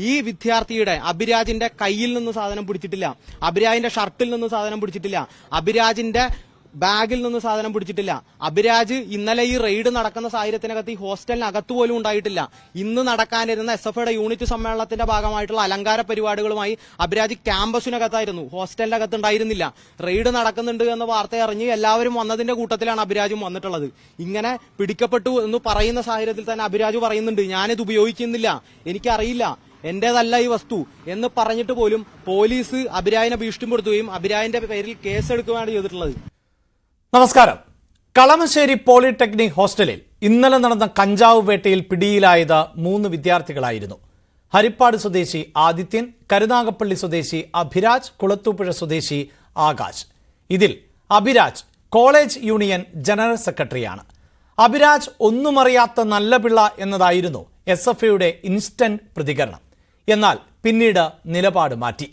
ഈ വിദ്യാർത്ഥിയുടെ അഭിരാജിന്റെ കയ്യിൽ നിന്ന് സാധനം പിടിച്ചിട്ടില്ല, അഭിരാജിന്റെ ഷർട്ടിൽ നിന്ന് സാധനം പിടിച്ചിട്ടില്ല, അഭിരാജിന്റെ ബാഗിൽ നിന്ന് സാധനം പിടിച്ചിട്ടില്ല. അഭിരാജ് ഇന്നലെ ഈ റെയ്ഡ് നടക്കുന്ന സാഹചര്യത്തിനകത്ത് ഈ ഹോസ്റ്റലിനകത്ത് പോലും ഉണ്ടായിട്ടില്ല. ഇന്ന് നടക്കാനിരുന്ന SFIയുടെ യൂണിറ്റ് സമ്മേളനത്തിന്റെ ഭാഗമായിട്ടുള്ള അലങ്കാര പരിപാടികളുമായി അഭിരാജ് ക്യാമ്പസിനകത്തായിരുന്നു, ഹോസ്റ്റലിന്റെ അകത്ത് ഉണ്ടായിരുന്നില്ല. റെയ്ഡ് നടക്കുന്നുണ്ട് എന്ന വാർത്ത അറിഞ്ഞ് എല്ലാവരും വന്നതിന്റെ കൂട്ടത്തിലാണ് അഭിരാജും വന്നിട്ടുള്ളത്. ഇങ്ങനെ പിടിക്കപ്പെട്ടു എന്ന് പറയുന്ന സാഹചര്യത്തിൽ തന്നെ അഭിരാജ് പറയുന്നുണ്ട്, ഞാനിത് ഉപയോഗിക്കുന്നില്ല, എനിക്കറിയില്ല, എന്റേതല്ല ഈ വസ്തു എന്ന് പറഞ്ഞിട്ട് പോലും പോലീസ് അഭിരാജിനെ ഭീഷണിപ്പെടുത്തുകയും അഭിരാജിന്റെ പേരിൽ കേസെടുക്കുകയാണ് ചെയ്തിട്ടുള്ളത്. നമസ്കാരം. കളമശ്ശേരി പോളിടെക്നിക് ഹോസ്റ്റലിൽ ഇന്നലെ നടന്ന കഞ്ചാവ് വേട്ടയിൽ പിടിയിലായത് 3 വിദ്യാർത്ഥികളായിരുന്നു. ഹരിപ്പാട് സ്വദേശി ആദിത്യൻ, കരുനാഗപ്പള്ളി സ്വദേശി അഭിരാജ്, കുളത്തൂപ്പുഴ സ്വദേശി ആകാശ്. ഇതിൽ അഭിരാജ് കോളേജ് യൂണിയൻ ജനറൽ സെക്രട്ടറിയാണ്. അഭിരാജ് ഒന്നുമറിയാത്ത നല്ല പിള്ള എന്നതായിരുന്നു SFIയുടെ ഇൻസ്റ്റന്റ് പ്രതികരണം. എന്നാൽ പിന്നീട് നിലപാട് മാറ്റി.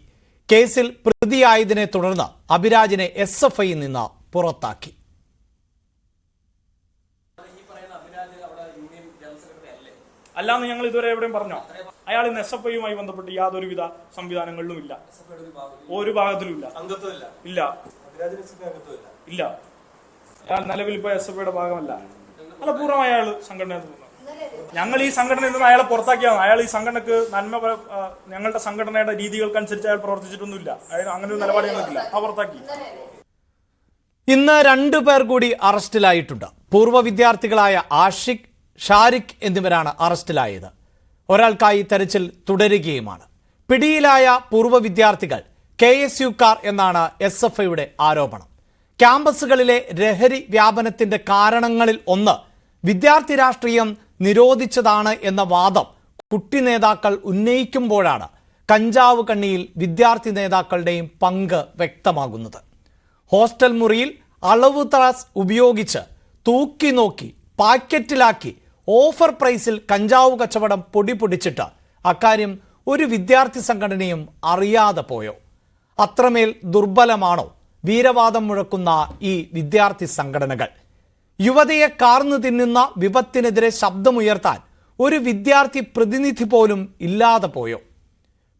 കേസിൽ പ്രതിയായതിനെ തുടർന്ന് അഭിരാജിനെ SFIയിൽ നിന്ന് പുറത്താക്കി. അല്ലാന്ന് ഞങ്ങൾ ഇതുവരെ എവിടെയും പറഞ്ഞോ? അയാൾ ഇന്ന് SFIയുമായി ബന്ധപ്പെട്ട് യാതൊരുവിധ സംവിധാനങ്ങളിലും ഇല്ല, ഒരു ഭാഗത്തിലും ഇല്ല, ഇല്ല ഇല്ല. അയാൾ നിലവിൽ ഇപ്പൊ SFIയുടെ ഭാഗമല്ല, അല്ല പൂർണ്ണമായ അയാൾ സംഘടന. ഞങ്ങൾ ഈ സംഘടനയിൽ നിന്ന് അയാളെ പുറത്താക്കിയാണ്. അയാൾ ഈ സംഘടനക്ക് ഞങ്ങളുടെ സംഘടനയുടെ രീതികൾക്കനുസരിച്ച് അയാൾ പ്രവർത്തിച്ചിട്ടൊന്നുമില്ല. അയാൾ അങ്ങനെ ഒരു നിലപാട് ഞങ്ങൾക്കില്ല, ആ പുറത്താക്കി. ഇന്ന് 2 പേർ കൂടി അറസ്റ്റിലായിട്ടുണ്ട്. പൂർവ്വ വിദ്യാർത്ഥികളായ ആഷിഖ്, ഷാരിഖ് എന്നിവരാണ് അറസ്റ്റിലായത്. ഒരാൾക്കായി തെരച്ചിൽ തുടരുകയുമാണ്. പിടിയിലായ പൂർവ്വ വിദ്യാർത്ഥികൾ KSUക്കാർ എന്നാണ് SFIയുടെ ആരോപണം. ക്യാമ്പസുകളിലെ ലഹരി വ്യാപനത്തിന്റെ കാരണങ്ങളിൽ ഒന്ന് വിദ്യാർത്ഥി രാഷ്ട്രീയം നിരോധിച്ചതാണ് എന്ന വാദം കുട്ടി നേതാക്കൾ ഉന്നയിക്കുമ്പോഴാണ് കഞ്ചാവ് കണ്ണിയിൽ വിദ്യാർത്ഥി നേതാക്കളുടെയും പങ്ക് വ്യക്തമാകുന്നത്. ഹോസ്റ്റൽ മുറിയിൽ അളവ് ത്രാസ് ഉപയോഗിച്ച് തൂക്കി നോക്കി പാക്കറ്റിലാക്കി ഓഫർ പ്രൈസിൽ കഞ്ചാവ് കച്ചവടം പൊടിച്ചിട്ട് അക്കാര്യം ഒരു വിദ്യാർത്ഥി സംഘടനയും അറിയാതെ പോയോ? അത്രമേൽ ദുർബലമാണോ വീരവാദം മുഴക്കുന്ന ഈ വിദ്യാർത്ഥി സംഘടനകൾ? യുവതയെ കാർന്നു തിന്നുന്ന വിപത്തിനെതിരെ ശബ്ദമുയർത്താൻ ഒരു വിദ്യാർത്ഥി പ്രതിനിധി പോലും ഇല്ലാതെ പോയോ?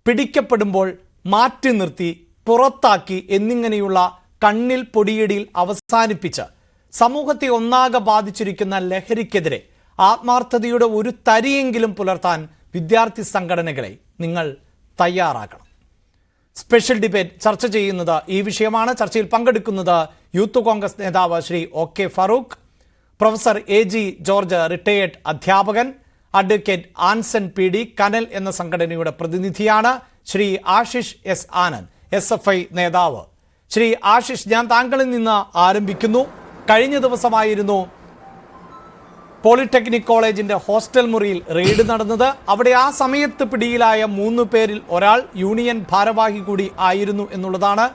പിടിക്കപ്പെടുമ്പോൾ മാറ്റി നിർത്തി, പുറത്താക്കി എന്നിങ്ങനെയുള്ള കണ്ണിൽ പൊടിയിടിയിൽ അവസാനിപ്പിച്ച് സമൂഹത്തെ ഒന്നാകെ ബാധിച്ചിരിക്കുന്ന ലഹരിക്കെതിരെ ആത്മാർത്ഥതയുടെ ഒരു തരിയെങ്കിലും പുലർത്താൻ വിദ്യാർത്ഥി സംഘടനകളെ നിങ്ങൾ തയ്യാറാക്കണം. സ്പെഷ്യൽ ഡിബേറ്റ് ചർച്ച ചെയ്യുന്നത് ഈ വിഷയമാണ്. ചർച്ചയിൽ പങ്കെടുക്കുന്നത് യൂത്ത് കോൺഗ്രസ് നേതാവ് Shri OK Farooq, professor AG George retired അധ്യാപകൻ, അഡ്വക്കേറ്റ് ആൻസൺ PD, കനൽ എന്ന സംഘടനയുടെ പ്രതിനിധിയാണ്, ശ്രീ ആശിഷ് S ആനന്ദ് SFI നേതാവ്. ശ്രീ ആശിഷ്, ഞാൻ താങ്കളിൽ നിന്ന് ആരംഭിക്കുന്നു. കഴിഞ്ഞ ദിവസമായിരുന്നു പോളിടെക്നിക് കോളേജിന്റെ ഹോസ്റ്റൽ മുറിയിൽ റെയ്ഡ് നടന്നത്. അവിടെ ആ സമയത്ത് പിടിയിലായ 3 പേരിൽ ഒരാൾ യൂണിയൻ ഭാരവാഹി കൂടി ആയിരുന്നു എന്നുള്ളതാണ്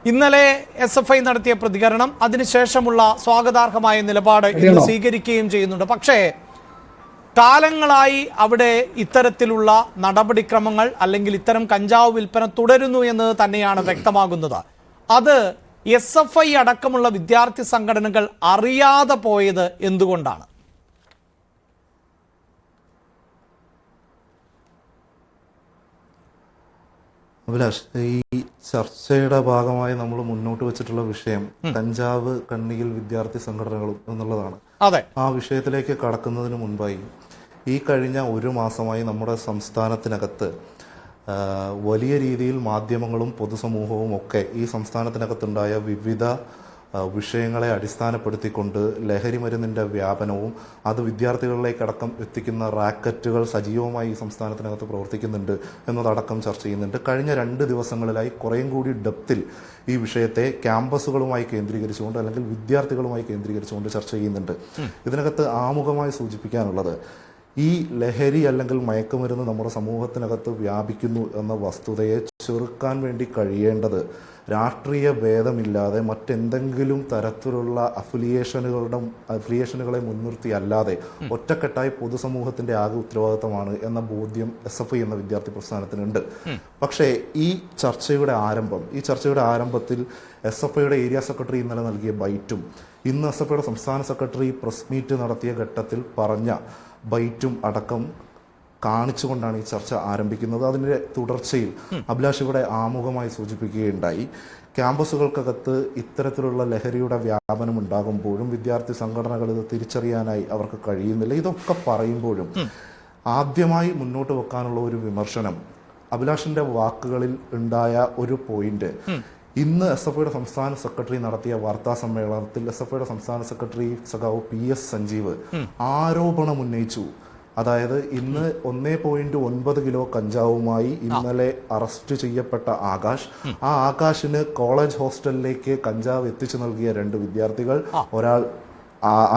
ഇന്നലെ SFI നടത്തിയ പ്രതികരണം. അതിനുശേഷമുള്ള സ്വാഗതാർഹമായ നിലപാട് ഇന്ന് സ്വീകരിക്കുകയും ചെയ്യുന്നുണ്ട്. പക്ഷേ കാലങ്ങളായി അവിടെ ഇത്തരത്തിലുള്ള നടപടിക്രമങ്ങൾ അല്ലെങ്കിൽ ഇത്തരം കഞ്ചാവ് വിൽപ്പന തുടരുന്നു എന്ന് തന്നെയാണ് വ്യക്തമാകുന്നത്. അത് SFI അടക്കമുള്ള വിദ്യാർത്ഥി സംഘടനകൾ അറിയാതെ പോയത് എന്തുകൊണ്ടാണ്? അഭിലാഷ്, ഈ ചർച്ചയുടെ ഭാഗമായി നമ്മൾ മുന്നോട്ട് വെച്ചിട്ടുള്ള വിഷയം കഞ്ചാവ് കണ്ണിയിൽ വിദ്യാർത്ഥി സംഘടനകളും എന്നുള്ളതാണ്. അതെ, ആ വിഷയത്തിലേക്ക് കടക്കുന്നതിന് മുൻപായി ഈ കഴിഞ്ഞ 1 മാസമായി നമ്മുടെ സംസ്ഥാനത്തിനകത്ത് വലിയ രീതിയിൽ മാധ്യമങ്ങളും പൊതുസമൂഹവും ഒക്കെ ഈ സംസ്ഥാനത്തിനകത്തുണ്ടായ വിവിധ വിഷയങ്ങളെ അടിസ്ഥാനപ്പെടുത്തിക്കൊണ്ട് ലഹരി മരുന്നിൻ്റെ വ്യാപനവും അത് വിദ്യാർത്ഥികളിലേക്കടക്കം എത്തിക്കുന്ന റാക്കറ്റുകൾ സജീവമായി ഈ സംസ്ഥാനത്തിനകത്ത് പ്രവർത്തിക്കുന്നുണ്ട് എന്നതടക്കം ചർച്ച ചെയ്യുന്നുണ്ട്. കഴിഞ്ഞ 2 ദിവസങ്ങളിലായി കുറേയും കൂടി ഡെപ്തിൽ ഈ വിഷയത്തെ ക്യാമ്പസുകളുമായി കേന്ദ്രീകരിച്ചുകൊണ്ട് അല്ലെങ്കിൽ വിദ്യാർത്ഥികളുമായി കേന്ദ്രീകരിച്ചുകൊണ്ട് ചർച്ച ചെയ്യുന്നുണ്ട്. ഇതിനകത്ത് ആമുഖമായി സൂചിപ്പിക്കാനുള്ളത്, ഈ ലഹരി അല്ലെങ്കിൽ മയക്കുമരുന്ന് നമ്മുടെ സമൂഹത്തിനകത്ത് വ്യാപിക്കുന്നു എന്ന വസ്തുതയെ ചെറുക്കാൻ വേണ്ടി കഴിയേണ്ടത് രാഷ്ട്രീയ ഭേദമില്ലാതെ മറ്റെന്തെങ്കിലും തരത്തിലുള്ള അഫിലിയേഷനുകളെ മുൻനിർത്തി അല്ലാതെ ഒറ്റക്കെട്ടായി പൊതുസമൂഹത്തിന്റെ ആകെ ഉത്തരവാദിത്തമാണ് എന്ന ബോധ്യം SFI എന്ന വിദ്യാർത്ഥി പ്രസ്ഥാനത്തിനുണ്ട്. പക്ഷേ ഈ ചർച്ചയുടെ ആരംഭത്തിൽ SFIയുടെ ഏരിയ സെക്രട്ടറി ഇന്നലെ നൽകിയ ബൈറ്റും ഇന്ന് SFIയുടെ സംസ്ഥാന സെക്രട്ടറി പ്രസ് മീറ്റ് നടത്തിയ ഘട്ടത്തിൽ പറഞ്ഞ ബൈറ്റും അടക്കം കാണിച്ചുകൊണ്ടാണ് ഈ ചർച്ച ആരംഭിക്കുന്നത്. അതിൻ്റെ തുടർച്ചയിൽ അഭിലാഷ് ഇവിടെ ആമുഖമായി സൂചിപ്പിക്കുകയുണ്ടായി, ക്യാമ്പസുകൾക്കകത്ത് ഇത്തരത്തിലുള്ള ലഹരിയുടെ വ്യാപനം ഉണ്ടാകുമ്പോഴും വിദ്യാർത്ഥി സംഘടനകൾ ഇത് തിരിച്ചറിയാനായി അവർക്ക് കഴിയുന്നില്ല. ഇതൊക്കെ പറയുമ്പോഴും ആദ്യമായി മുന്നോട്ട് വെക്കാനുള്ള ഒരു വിമർശനം, അഭിലാഷിന്റെ വാക്കുകളിൽ ഉണ്ടായ ഒരു പോയിന്റ്, ഇന്ന് എസ്.എഫ്.ഐയുടെ സംസ്ഥാന സെക്രട്ടറി നടത്തിയ വാർത്താ സമ്മേളനത്തിൽ എസ്.എഫ്.ഐയുടെ സംസ്ഥാന സെക്രട്ടറി സഖാവ് PS സഞ്ജീവ് ആരോപണം ഉന്നയിച്ചു. അതായത് ഇന്ന് 1.9 കിലോ കഞ്ചാവുമായി ഇന്നലെ അറസ്റ്റ് ചെയ്യപ്പെട്ട ആകാശ്, ആ ആകാശിന് കോളേജ് ഹോസ്റ്റലിലേക്ക് കഞ്ചാവ് എത്തിച്ചു നൽകിയ 2 വിദ്യാർത്ഥികൾ, ഒരാൾ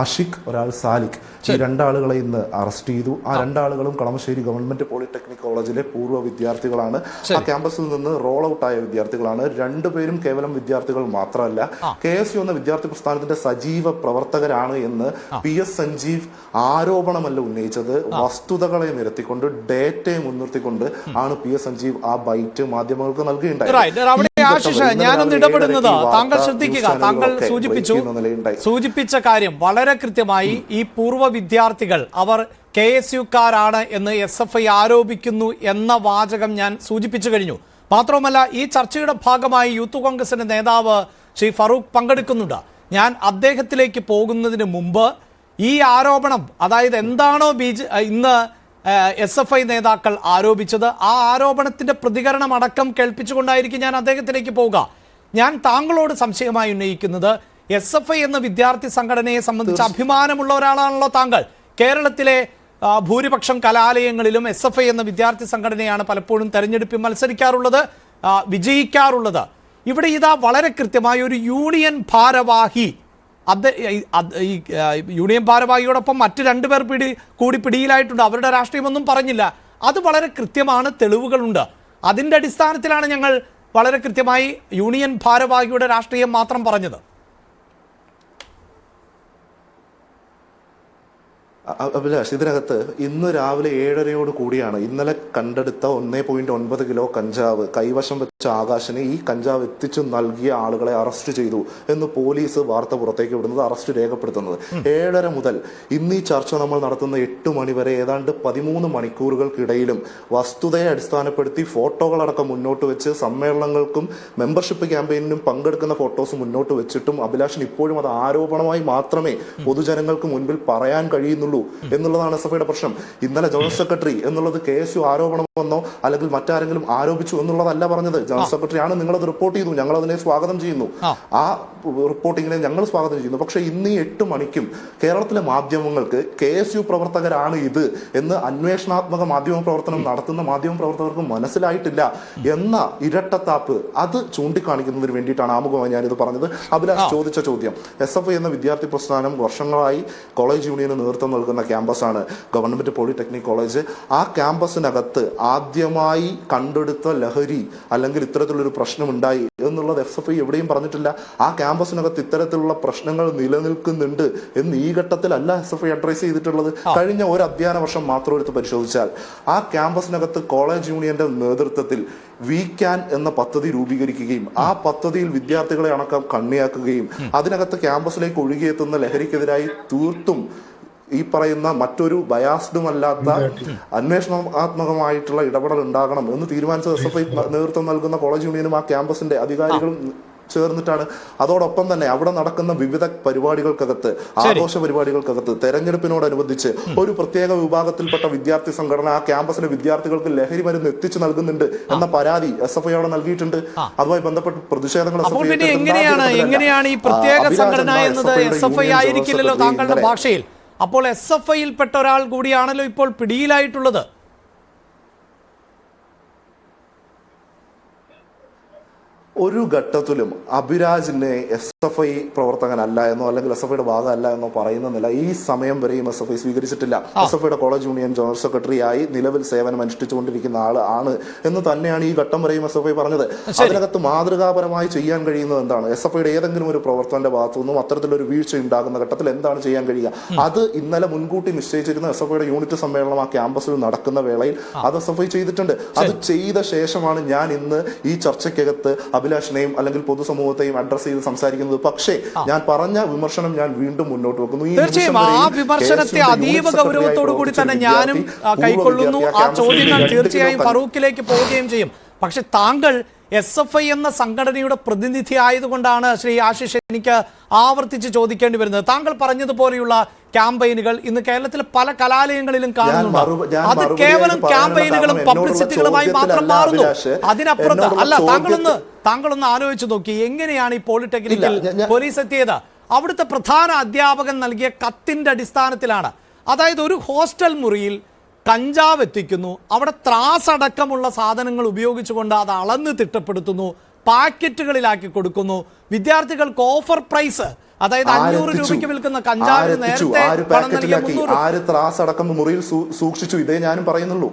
ആഷിഖ്, ഒരാൾ സാലിഖ്, ഈ 2 ആളുകളെ ഇന്ന് അറസ്റ്റ് ചെയ്തു. ആ 2 ആളുകളും കളമശ്ശേരി ഗവൺമെന്റ് പോളിടെക്നിക് കോളേജിലെ പൂർവ്വ വിദ്യാർത്ഥികളാണ്. ആ ക്യാമ്പസിൽ നിന്ന് റോൾ ഔട്ട് ആയ വിദ്യാർത്ഥികളാണ്. 2 പേരും കേവലം വിദ്യാർത്ഥികൾ മാത്രമല്ല, KSU എന്ന വിദ്യാർത്ഥി പ്രസ്ഥാനത്തിന്റെ സജീവ പ്രവർത്തകരാണ് എന്ന് PS സഞ്ജീവ് ആരോപണമല്ല ഉന്നയിച്ചത്, വസ്തുതകളെ നിരത്തിക്കൊണ്ട് ഡേറ്റയെ മുൻനിർത്തിക്കൊണ്ട് ആണ് PS സഞ്ജീവ് ആ ബൈറ്റ് മാധ്യമങ്ങൾക്ക് നൽകുകയുണ്ടായത്. ഞാനൊന്ന് ഇടപെടുന്നത് താങ്കൾ ശ്രദ്ധിക്കുക. താങ്കൾ സൂചിപ്പിച്ച കാര്യം വളരെ കൃത്യമായി. ഈ പൂർവ്വ വിദ്യാർത്ഥികൾ അവർ KSUക്കാരാണ് എന്ന് SFI ആരോപിക്കുന്നു എന്ന വാചകം ഞാൻ സൂചിപ്പിച്ചു കഴിഞ്ഞു. മാത്രവുമല്ല, ഈ ചർച്ചയുടെ ഭാഗമായി യൂത്ത് കോൺഗ്രസിന്റെ നേതാവ് ശ്രീ ഫറൂഖ് പങ്കെടുക്കുന്നുണ്ട്. ഞാൻ അദ്ദേഹത്തിലേക്ക് പോകുന്നതിന് മുമ്പ് ഈ ആരോപണം, അതായത് എന്താണോ ഇന്ന് SFI നേതാക്കൾ ആരോപിച്ചത്, ആ ആരോപണത്തിന്റെ പ്രതികരണം അടക്കം കേൾപ്പിച്ചുകൊണ്ടായിരിക്കും ഞാൻ അദ്ദേഹത്തിലേക്ക് പോവുക. ഞാൻ താങ്കളോട് സംശയമായി ഉന്നയിക്കുന്നത്, SFI എന്ന വിദ്യാർത്ഥി സംഘടനയെ സംബന്ധിച്ച് അഭിമാനമുള്ള ഒരാളാണല്ലോ താങ്കൾ. കേരളത്തിലെ ഭൂരിപക്ഷം കലാലയങ്ങളിലും SFI എന്ന വിദ്യാർത്ഥി സംഘടനയാണ് പലപ്പോഴും തെരഞ്ഞെടുപ്പിൽ മത്സരിക്കാറുള്ളത്, വിജയിക്കാറുള്ളത്. ഇവിടെ ഇതാ വളരെ കൃത്യമായ ഒരു യൂണിയൻ ഭാരവാഹി, ഈ യൂണിയൻ ഭാരവാഹിയോടൊപ്പം മറ്റ് 2 പേർ കൂടി പിടിയിലായിട്ടുണ്ട്. അവരുടെ രാഷ്ട്രീയമൊന്നും പറഞ്ഞില്ല. അത് വളരെ കൃത്യമാണ്, തെളിവുകളുണ്ട്. അതിൻ്റെ അടിസ്ഥാനത്തിലാണ് ഞങ്ങൾ വളരെ കൃത്യമായി യൂണിയൻ ഭാരവാഹിയുടെ രാഷ്ട്രീയം മാത്രം പറഞ്ഞത്. അഭിലാഷ്, ഇതിനകത്ത് ഇന്ന് രാവിലെ 7:30 കൂടിയാണ് ഇന്നലെ കണ്ടെടുത്ത 1.9 കിലോ കഞ്ചാവ് കൈവശം വെച്ച ആകാശിന് ഈ കഞ്ചാവ് എത്തിച്ചു നൽകിയ ആളുകളെ അറസ്റ്റ് ചെയ്തു എന്ന് പോലീസ് വാർത്ത പുറത്തേക്ക് വിടുന്നത്, അറസ്റ്റ് രേഖപ്പെടുത്തുന്നത്. 7:30 മുതൽ ഇന്ന് ഈ ചർച്ച നമ്മൾ നടത്തുന്ന 8 മണി വരെ ഏതാണ്ട് 13 മണിക്കൂറുകൾക്കിടയിലും വസ്തുതയെ അടിസ്ഥാനപ്പെടുത്തി ഫോട്ടോകളടക്കം മുന്നോട്ട് വെച്ച് സമ്മേളനങ്ങൾക്കും മെമ്പർഷിപ്പ് ക്യാമ്പയിനും പങ്കെടുക്കുന്ന ഫോട്ടോസ് മുന്നോട്ട് വെച്ചിട്ടും അഭിലാഷിന് ഇപ്പോഴും അത് ആരോപണമായി മാത്രമേ പൊതുജനങ്ങൾക്ക് മുൻപിൽ പറയാൻ കഴിയുന്നുള്ളൂ എന്നുള്ളതാണ് SFIയുടെ പ്രശ്നം. ഇന്നലെ ജനറൽ സെക്രട്ടറി എന്നുള്ളത് KSU ആരോപണമെന്നോ അല്ലെങ്കിൽ മറ്റാരെങ്കിലും ആരോപിച്ചു എന്നുള്ളതല്ല പറഞ്ഞത്. ജനറൽ സെക്രട്ടറിയാണ്, നിങ്ങളത് റിപ്പോർട്ട് ചെയ്തു, ഞങ്ങൾ അതിനെ സ്വാഗതം ചെയ്യുന്നു, ആ റിപ്പോർട്ടിങ്ങിനെ ഞങ്ങൾ സ്വാഗതം ചെയ്യുന്നു. പക്ഷെ ഇന്ന് ഈ 8 മണിക്കും കേരളത്തിലെ മാധ്യമങ്ങൾക്ക് KSU പ്രവർത്തകരാണ് ഇത് എന്ന് അന്വേഷണാത്മക മാധ്യമ പ്രവർത്തനം നടത്തുന്ന മാധ്യമ പ്രവർത്തകർക്ക് മനസ്സിലായിട്ടില്ല എന്ന ഇരട്ടത്താപ്പ് അത് ചൂണ്ടിക്കാണിക്കുന്നതിന് വേണ്ടിയിട്ടാണ് ആമുഖമായി ഞാനിത് പറഞ്ഞത്. അഭിലാഷ് ചോദിച്ച ചോദ്യം, SFI എന്ന വിദ്യാർത്ഥി പ്രസ്ഥാനം വർഷങ്ങളായി കോളേജ് യൂണിയന് നേതൃത്വം നൽകുന്ന ക്യാമ്പസാണ് ഗവൺമെന്റ് പോളിടെക്നിക് കോളേജ്. ആ ക്യാമ്പസിനകത്ത് ആദ്യമായി കണ്ടെടുത്ത ലഹരി അല്ലെങ്കിൽ ഇത്തരത്തിലൊരു പ്രശ്നം ഉണ്ടായി എന്നുള്ളത് SFI എവിടെയും പറഞ്ഞിട്ടില്ല. ആ ക്യാമ്പസിനകത്ത് ഇത്തരത്തിലുള്ള പ്രശ്നങ്ങൾ നിലനിൽക്കുന്നുണ്ട് എന്ന് ഈ ഘട്ടത്തിലല്ല SFI അഡ്രസ് ചെയ്തിട്ടുള്ളത്. കഴിഞ്ഞ ഒരു അധ്യയന വർഷം മാത്രം എടുത്ത് പരിശോധിച്ചാൽ ആ ക്യാമ്പസിനകത്ത് കോളേജ് യൂണിയന്റെ നേതൃത്വത്തിൽ വീക്കാൻ എന്ന പദ്ധതി രൂപീകരിക്കുകയും ആ പദ്ധതിയിൽ വിദ്യാർത്ഥികളെ അടക്കം കണ്ണിയാക്കുകയും അതിനകത്ത് ക്യാമ്പസിലേക്ക് ഒഴുകിയെത്തുന്ന ലഹരിക്കെതിരായി തീർത്തും ഈ പറയുന്ന മറ്റൊരു ബയാസ്ഡും അല്ലാത്ത അന്വേഷണാത്മകമായിട്ടുള്ള ഇടപെടൽ ഉണ്ടാകണം എന്ന് തീരുമാനിച്ച SFI നേതൃത്വം നൽകുന്ന കോളേജ് യൂണിയനും ആ ക്യാമ്പസിന്റെ അധികാരികളും ചേർന്നിട്ടാണ്. അതോടൊപ്പം തന്നെ അവിടെ നടക്കുന്ന വിവിധ പരിപാടികൾക്കകത്ത്, ആഘോഷ പരിപാടികൾക്കകത്ത് തെരഞ്ഞെടുപ്പിനോടനുബന്ധിച്ച് ഒരു പ്രത്യേക വിഭാഗത്തിൽപ്പെട്ട വിദ്യാർത്ഥി സംഘടന ആ ക്യാമ്പസിലെ വിദ്യാർത്ഥികൾക്ക് ലഹരി മരുന്ന് എത്തിച്ചു നൽകുന്നുണ്ട് എന്ന പരാതി SFI അവിടെ നൽകിയിട്ടുണ്ട്. അതുമായി ബന്ധപ്പെട്ട് പ്രതിഷേധങ്ങൾ എങ്ങനെയാണ് ഈ പ്രത്യേക സംഘടന എന്നത് SFI ആയിരിക്കില്ലല്ലോ താങ്കളുടെ ഭാഷയിൽ. അപ്പോൾ SFIയിൽപ്പെട്ട ഒരാൾ കൂടിയാണല്ലോ ഇപ്പോൾ പിടിയിലായിട്ടുള്ളത്. ഒരു ഘട്ടത്തിലും അഭിരാജിനെ SFI പ്രവർത്തകനല്ല എന്നോ അല്ലെങ്കിൽ SFIയുടെ ഭാഗമല്ല എന്നോ പറയുന്നില്ല. ഈ സമയം വരെയും SFI സ്വീകരിച്ചിട്ടില്ല. SFIയുടെ കോളേജ് യൂണിയൻ ജനറൽ സെക്രട്ടറിയായി നിലവിൽ സേവനം അനുഷ്ഠിച്ചുകൊണ്ടിരിക്കുന്ന ആണ് എന്ന് തന്നെയാണ് ഈ ഘട്ടം വരെയും SFI പറഞ്ഞത്. അതിനകത്ത് മാതൃകാപരമായി ചെയ്യാൻ കഴിയുന്നത് എന്താണ്? SFIയുടെ ഏതെങ്കിലും ഒരു പ്രവർത്തകന്റെ ഭാഗത്തുനിന്നും അത്തരത്തിലൊരു വീഴ്ച ഉണ്ടാകുന്ന ഘട്ടത്തിൽ എന്താണ് ചെയ്യാൻ കഴിയുക? അത് ഇന്നലെ മുൻകൂട്ടി നിശ്ചയിച്ചിരുന്ന SFIയുടെ യൂണിറ്റ് സമ്മേളനം ആ ക്യാമ്പസിൽ നടക്കുന്ന വേളയിൽ അത് SFI ചെയ്തിട്ടുണ്ട്. അത് ചെയ്ത ശേഷമാണ് ഞാൻ ഇന്ന് ഈ ചർച്ചയ്ക്കകത്ത് അഭിലാഷിനെയും അല്ലെങ്കിൽ പൊതുസമൂഹത്തെയും അഡ്രസ് ചെയ്ത് സംസാരിക്കുന്നത്. പക്ഷേ ഞാൻ പറഞ്ഞ വിമർശനം ഞാൻ വീണ്ടും മുന്നോട്ട് വെക്കുന്നു. തീർച്ചയായും ആ വിമർശനത്തെ അതീവ ഗൗരവത്തോടു കൂടി തന്നെ ഞാനും കൈക്കൊള്ളുന്നു. ആ ചോദ്യങ്ങൾ തീർച്ചയായും ഫറൂഖിലേക്ക് പോവുകയും ചെയ്യും. പക്ഷെ താങ്കൾ SFI എന്ന സംഘടനയുടെ പ്രതിനിധി ആയതുകൊണ്ടാണ് ശ്രീ ആശിഷ് എനിക്ക് ആവർത്തിച്ച് ചോദിക്കേണ്ടി വരുന്നത്. താങ്കൾ പറഞ്ഞതുപോലെയുള്ള ക്യാമ്പയിനുകൾ ഇന്ന് കേരളത്തിലെ പല കലാലയങ്ങളിലും കാണുന്നുണ്ട്. അത് കേവലം ക്യാമ്പയിനുകളും പബ്ലിസിറ്റികളുമായി മാത്രം മാറുന്നു. അതിനപ്പുറത്ത് അല്ല. താങ്കളൊന്ന് ആലോചിച്ച് നോക്കി, എങ്ങനെയാണ് ഈ പോളിടെക്നിക്കിൽ പോലീസ് എത്തിയത്? അവിടുത്തെ പ്രധാന അധ്യാപകൻ നൽകിയ കത്തിന്റെ അടിസ്ഥാനത്തിലാണ്. അതായത് ഒരു ഹോസ്റ്റൽ മുറിയിൽ കഞ്ചാവ് എത്തിക്കുന്നു, അവിടെ ത്രാസടക്കമുള്ള സാധനങ്ങൾ ഉപയോഗിച്ചുകൊണ്ട് അത് അളന്ന് തിട്ടപ്പെടുത്തുന്നു, പാക്കറ്റുകളിലാക്കി കൊടുക്കുന്നു, വിദ്യാർത്ഥികൾക്ക് ഓഫർ പ്രൈസ്, അതായത് 500 രൂപയ്ക്ക് വിൽക്കുന്ന കഞ്ചാവിന് നേരത്തെ പണം നൽകിയ 300 മുറിയിൽ സൂക്ഷിച്ചു. ഇതേ ഞാനും പറയുന്നുള്ളൂ.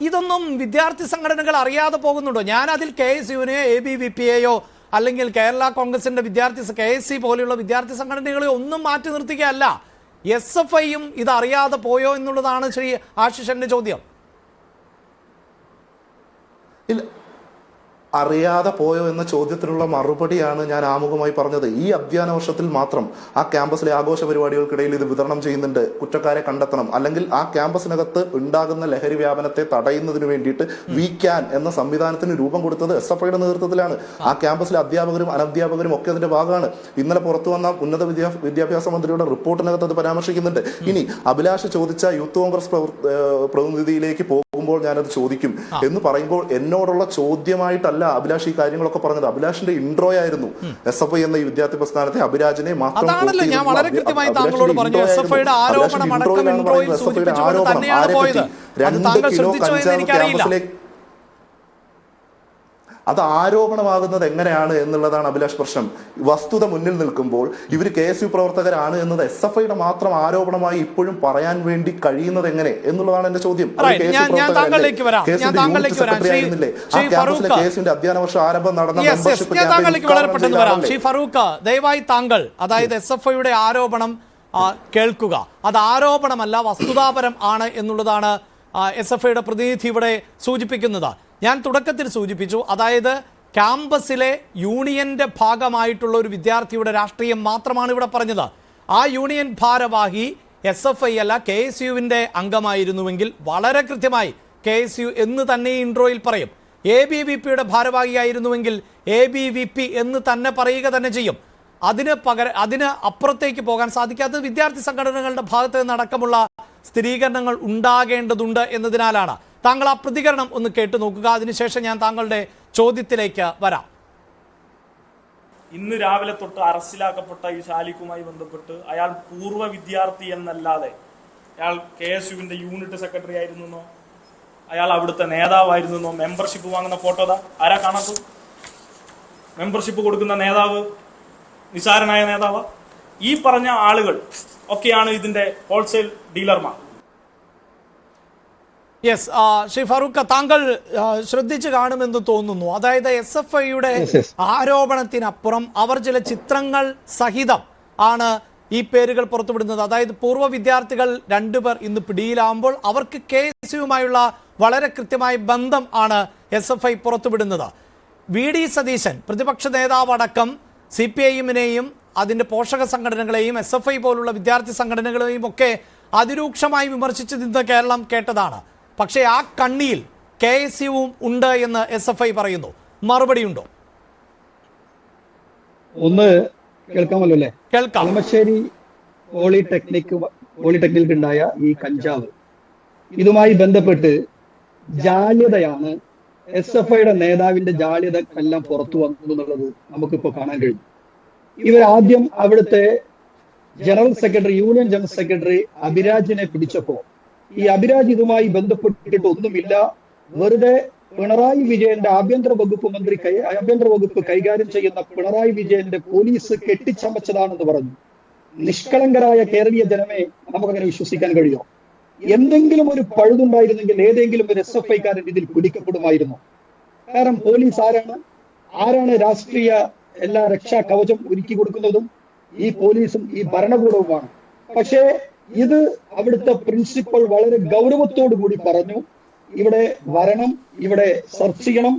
ഇതൊന്നും വിദ്യാർത്ഥി സംഘടനകൾ അറിയാതെ പോകുന്നുണ്ടോ? ഞാൻ അതിൽ KSUവിനെയോ ABVPയെയോ അല്ലെങ്കിൽ കേരള കോൺഗ്രസിന്റെ KSC പോലെയുള്ള വിദ്യാർത്ഥി സംഘടനകളെയോ ഒന്നും മാറ്റി നിർത്തുകയല്ല. SFIയും ഇത് അറിയാതെ പോയോ എന്നുള്ളതാണ് ശ്രീ ആശിഷന്റെ ചോദ്യം. ഇല്ല, അറിയാതെ പോയോ എന്ന ചോദ്യത്തിനുള്ള മറുപടിയാണ് ഞാൻ ആമുഖമായി പറഞ്ഞത്. ഈ അധ്യയന വർഷത്തിൽ മാത്രം ആ ക്യാമ്പസിലെ ആഘോഷ പരിപാടികൾക്കിടയിൽ ഇത് വിതരണം ചെയ്യുന്നുണ്ട്. കുറ്റക്കാരെ കണ്ടെത്തണം, അല്ലെങ്കിൽ ആ ക്യാമ്പസിനകത്ത് ഉണ്ടാകുന്ന ലഹരി വ്യാപനത്തെ തടയുന്നതിന് വേണ്ടിയിട്ട് വി ക്യാൻ എന്ന സംവിധാനത്തിന് രൂപം കൊടുത്തത് SFIയുടെ നേതൃത്വത്തിലാണ്. ആ ക്യാമ്പസിലെ അധ്യാപകരും അനധ്യാപകരും ഒക്കെ അതിന്റെ ഭാഗമാണ്. ഇന്നലെ പുറത്തു വന്ന ഉന്നത വിദ്യാഭ്യാസ മന്ത്രിയുടെ റിപ്പോർട്ടിനകത്ത് അത് പരാമർശിക്കുന്നുണ്ട്. ഇനി അഭിലാഷ് ചോദിച്ച യൂത്ത് കോൺഗ്രസ് പ്രതിനിധിയിലേക്ക് പോകുമ്പോൾ ഞാനത് ചോദിക്കും എന്ന് പറയുമ്പോൾ എന്നോടുള്ള ചോദ്യമായിട്ടല്ല അഭിലാഷ് ഈ കാര്യങ്ങളൊക്കെ പറഞ്ഞത്. അഭിലാഷിന്റെ ഇൻട്രോ ആയിരുന്നു SFI എന്ന ഈ വിദ്യാർത്ഥി പ്രസ്ഥാനത്തെ അഭിരാജിനെ മാത്രം. ഞാൻ വളരെ കൃത്യമായി താങ്കളോട് പറഞ്ഞു, SFIയുടെ ആരോപണം അടക്കം ഇൻട്രോയിൽ സൂചിപ്പിച്ചുകൊണ്ട് തന്നെയാണ് പോയത്. അത് താങ്കൾ ശ്രദ്ധിച്ചോ എന്ന് എനിക്കറിയില്ല. അത് ആരോപണമാകുന്നത് എങ്ങനെയാണ് എന്നുള്ളതാണ് അഭിലാഷ് പ്രശ്നം. വസ്തുത മുന്നിൽ നിൽക്കുമ്പോൾ ഇവർ KSU പ്രവർത്തകരാണ് എന്നത് SFIയുടെ മാത്രം ആരോപണമായി ഇപ്പോഴും പറയാൻ വേണ്ടി കഴിയുന്നത് എങ്ങനെ എന്നുള്ളതാണ് എന്റെ ചോദ്യം. അധ്യയന വർഷം ആരംഭം നടന്ന ശ്രീ ഫറൂഖ്, ദയവായി താങ്കൾ, അതായത് SFIയുടെ ആരോപണം കേൾക്കുക. അത് ആരോപണമല്ല, വസ്തുതാപരം ആണ് എന്നുള്ളതാണ് SFIയുടെ പ്രതിനിധി ഇവിടെ സൂചിപ്പിക്കുന്നത്. ഞാൻ തുടക്കത്തിൽ സൂചിപ്പിച്ചു, അതായത് ക്യാമ്പസിലെ യൂണിയന്റെ ഭാഗമായിട്ടുള്ള ഒരു വിദ്യാർത്ഥിയുടെ രാഷ്ട്രീയം മാത്രമാണ് ഇവിടെ പറഞ്ഞത്. ആ യൂണിയൻ ഭാരവാഹി SFI അല്ല KSUവിന്റെ അംഗമായിരുന്നുവെങ്കിൽ വളരെ കൃത്യമായി KSU എന്ന് തന്നെ ഇൻട്രോയിൽ പറയും. ABVPയുടെ ഭാരവാഹിയായിരുന്നുവെങ്കിൽ ABVP എന്ന് തന്നെ പറയുക തന്നെ ചെയ്യും. അതിന് അപ്പുറത്തേക്ക് പോകാൻ സാധിക്കാത്തത് വിദ്യാർത്ഥി സംഘടനകളുടെ ഭാഗത്ത് നിന്നടക്കമുള്ള സ്ഥിരീകരണങ്ങൾ ഉണ്ടാകേണ്ടതുണ്ട് എന്നതിനാലാണ്. താങ്കൾ ആ പ്രതികരണം ഒന്ന് കേട്ടു നോക്കുക. അതിനുശേഷം ഞാൻ താങ്കളുടെ ചോദ്യത്തിലേക്ക് വരാം. ഇന്ന് രാവിലെ തൊട്ട് അറസ്റ്റിലാക്കപ്പെട്ട ഈ ഷാലിഖുമായി ബന്ധപ്പെട്ട് അയാൾ പൂർവ്വ വിദ്യാർത്ഥി എന്നല്ലാതെ അയാൾ KSUവിന്റെ യൂണിറ്റ് സെക്രട്ടറി ആയിരുന്നോ, അയാൾ അവിടുത്തെ നേതാവായിരുന്നോ, മെമ്പർഷിപ്പ് വാങ്ങുന്ന ഫോട്ടോ ആരാ കാണാത്തത്? മെമ്പർഷിപ്പ് കൊടുക്കുന്ന നേതാവ് നിസാരനായ നേതാവ്. ഈ പറഞ്ഞ ആളുകൾ ഒക്കെയാണ് ഇതിന്റെ ഹോൾസെയിൽ ഡീലർമാർ. യെസ്, ശ്രീ ഫറൂഖ്, താങ്കൾ ശ്രദ്ധിച്ചു കാണുമെന്ന് തോന്നുന്നു. അതായത് SFIയുടെ ആരോപണത്തിനപ്പുറം അവർ ചില ചിത്രങ്ങൾ സഹിതം ആണ് ഈ പേരുകൾ പുറത്തുവിടുന്നത്. അതായത് പൂർവ്വ വിദ്യാർത്ഥികൾ 2 പേർ ഇന്ന് പിടിയിലാവുമ്പോൾ അവർക്ക് KSUവുമായുള്ള വളരെ കൃത്യമായ ബന്ധം ആണ് SFI പുറത്തുവിടുന്നത്. VD സതീശൻ പ്രതിപക്ഷ നേതാവ് അടക്കം CPIഎമ്മിനെയും അതിന്റെ പോഷക സംഘടനകളെയും SFI പോലുള്ള വിദ്യാർത്ഥി സംഘടനകളെയും ഒക്കെ അതിരൂക്ഷമായി വിമർശിച്ച് നിന്ന് കേരളം കേട്ടതാണ്. പക്ഷേ ആ കണ്ണിയിൽ KSUവും ഉണ്ട് എന്ന് SFI പറയുന്നു. മറുപടി ഉണ്ടോ? ഒന്ന് കേൾക്കാമല്ലോ അല്ലേ? കേൾക്കാം. കളമശ്ശേരി പോളിടെക്നിക് ഉണ്ടായ ഈ കഞ്ചാവ്, ഇതുമായി ബന്ധപ്പെട്ട് ജാള്യതയാണ്, SFIയുടെ നേതാവിന്റെ ജാള്യത എല്ലാം പുറത്തു വന്നു എന്നുള്ളത് നമുക്കിപ്പോ കാണാൻ കഴിയും. ഇവരാദ്യം അവിടുത്തെ യൂണിയൻ ജനറൽ സെക്രട്ടറി അഭിരാജിനെ പിടിച്ചപ്പോ ഈ അഭിരാജ് ഇതുമായി ബന്ധപ്പെട്ടിട്ട് ഒന്നുമില്ല, വെറുതെ പിണറായി വിജയന്റെ ആഭ്യന്തര വകുപ്പ് കൈകാര്യം ചെയ്യുന്ന പിണറായി വിജയന്റെ പോലീസ് കെട്ടിച്ചമച്ചതാണെന്ന് പറഞ്ഞു. നിഷ്കളങ്കരായ കേരളീയ ജനമേ നമുക്കങ്ങനെ വിശ്വസിക്കാൻ കഴിയുമോ? എന്തെങ്കിലും ഒരു പഴുതുണ്ടായിരുന്നെങ്കിൽ ഏതെങ്കിലും ഒരു SFIക്കാരൻ ഇതിൽ പിടിക്കപ്പെടുമായിരുന്നു. കാരണം പോലീസ് ആരാണ് രാഷ്ട്രീയ എല്ലാ രക്ഷാ കവചം ഒരുക്കി കൊടുക്കുന്നതും ഈ പോലീസും ഈ ഭരണകൂടവുമാണ്. പക്ഷേ ഇത് അവിടുത്തെ പ്രിൻസിപ്പൽ വളരെ ഗൗരവത്തോടു കൂടി പറഞ്ഞു, ഇവിടെ വരണം, ഇവിടെ സെർച്ച് ചെയ്യണം,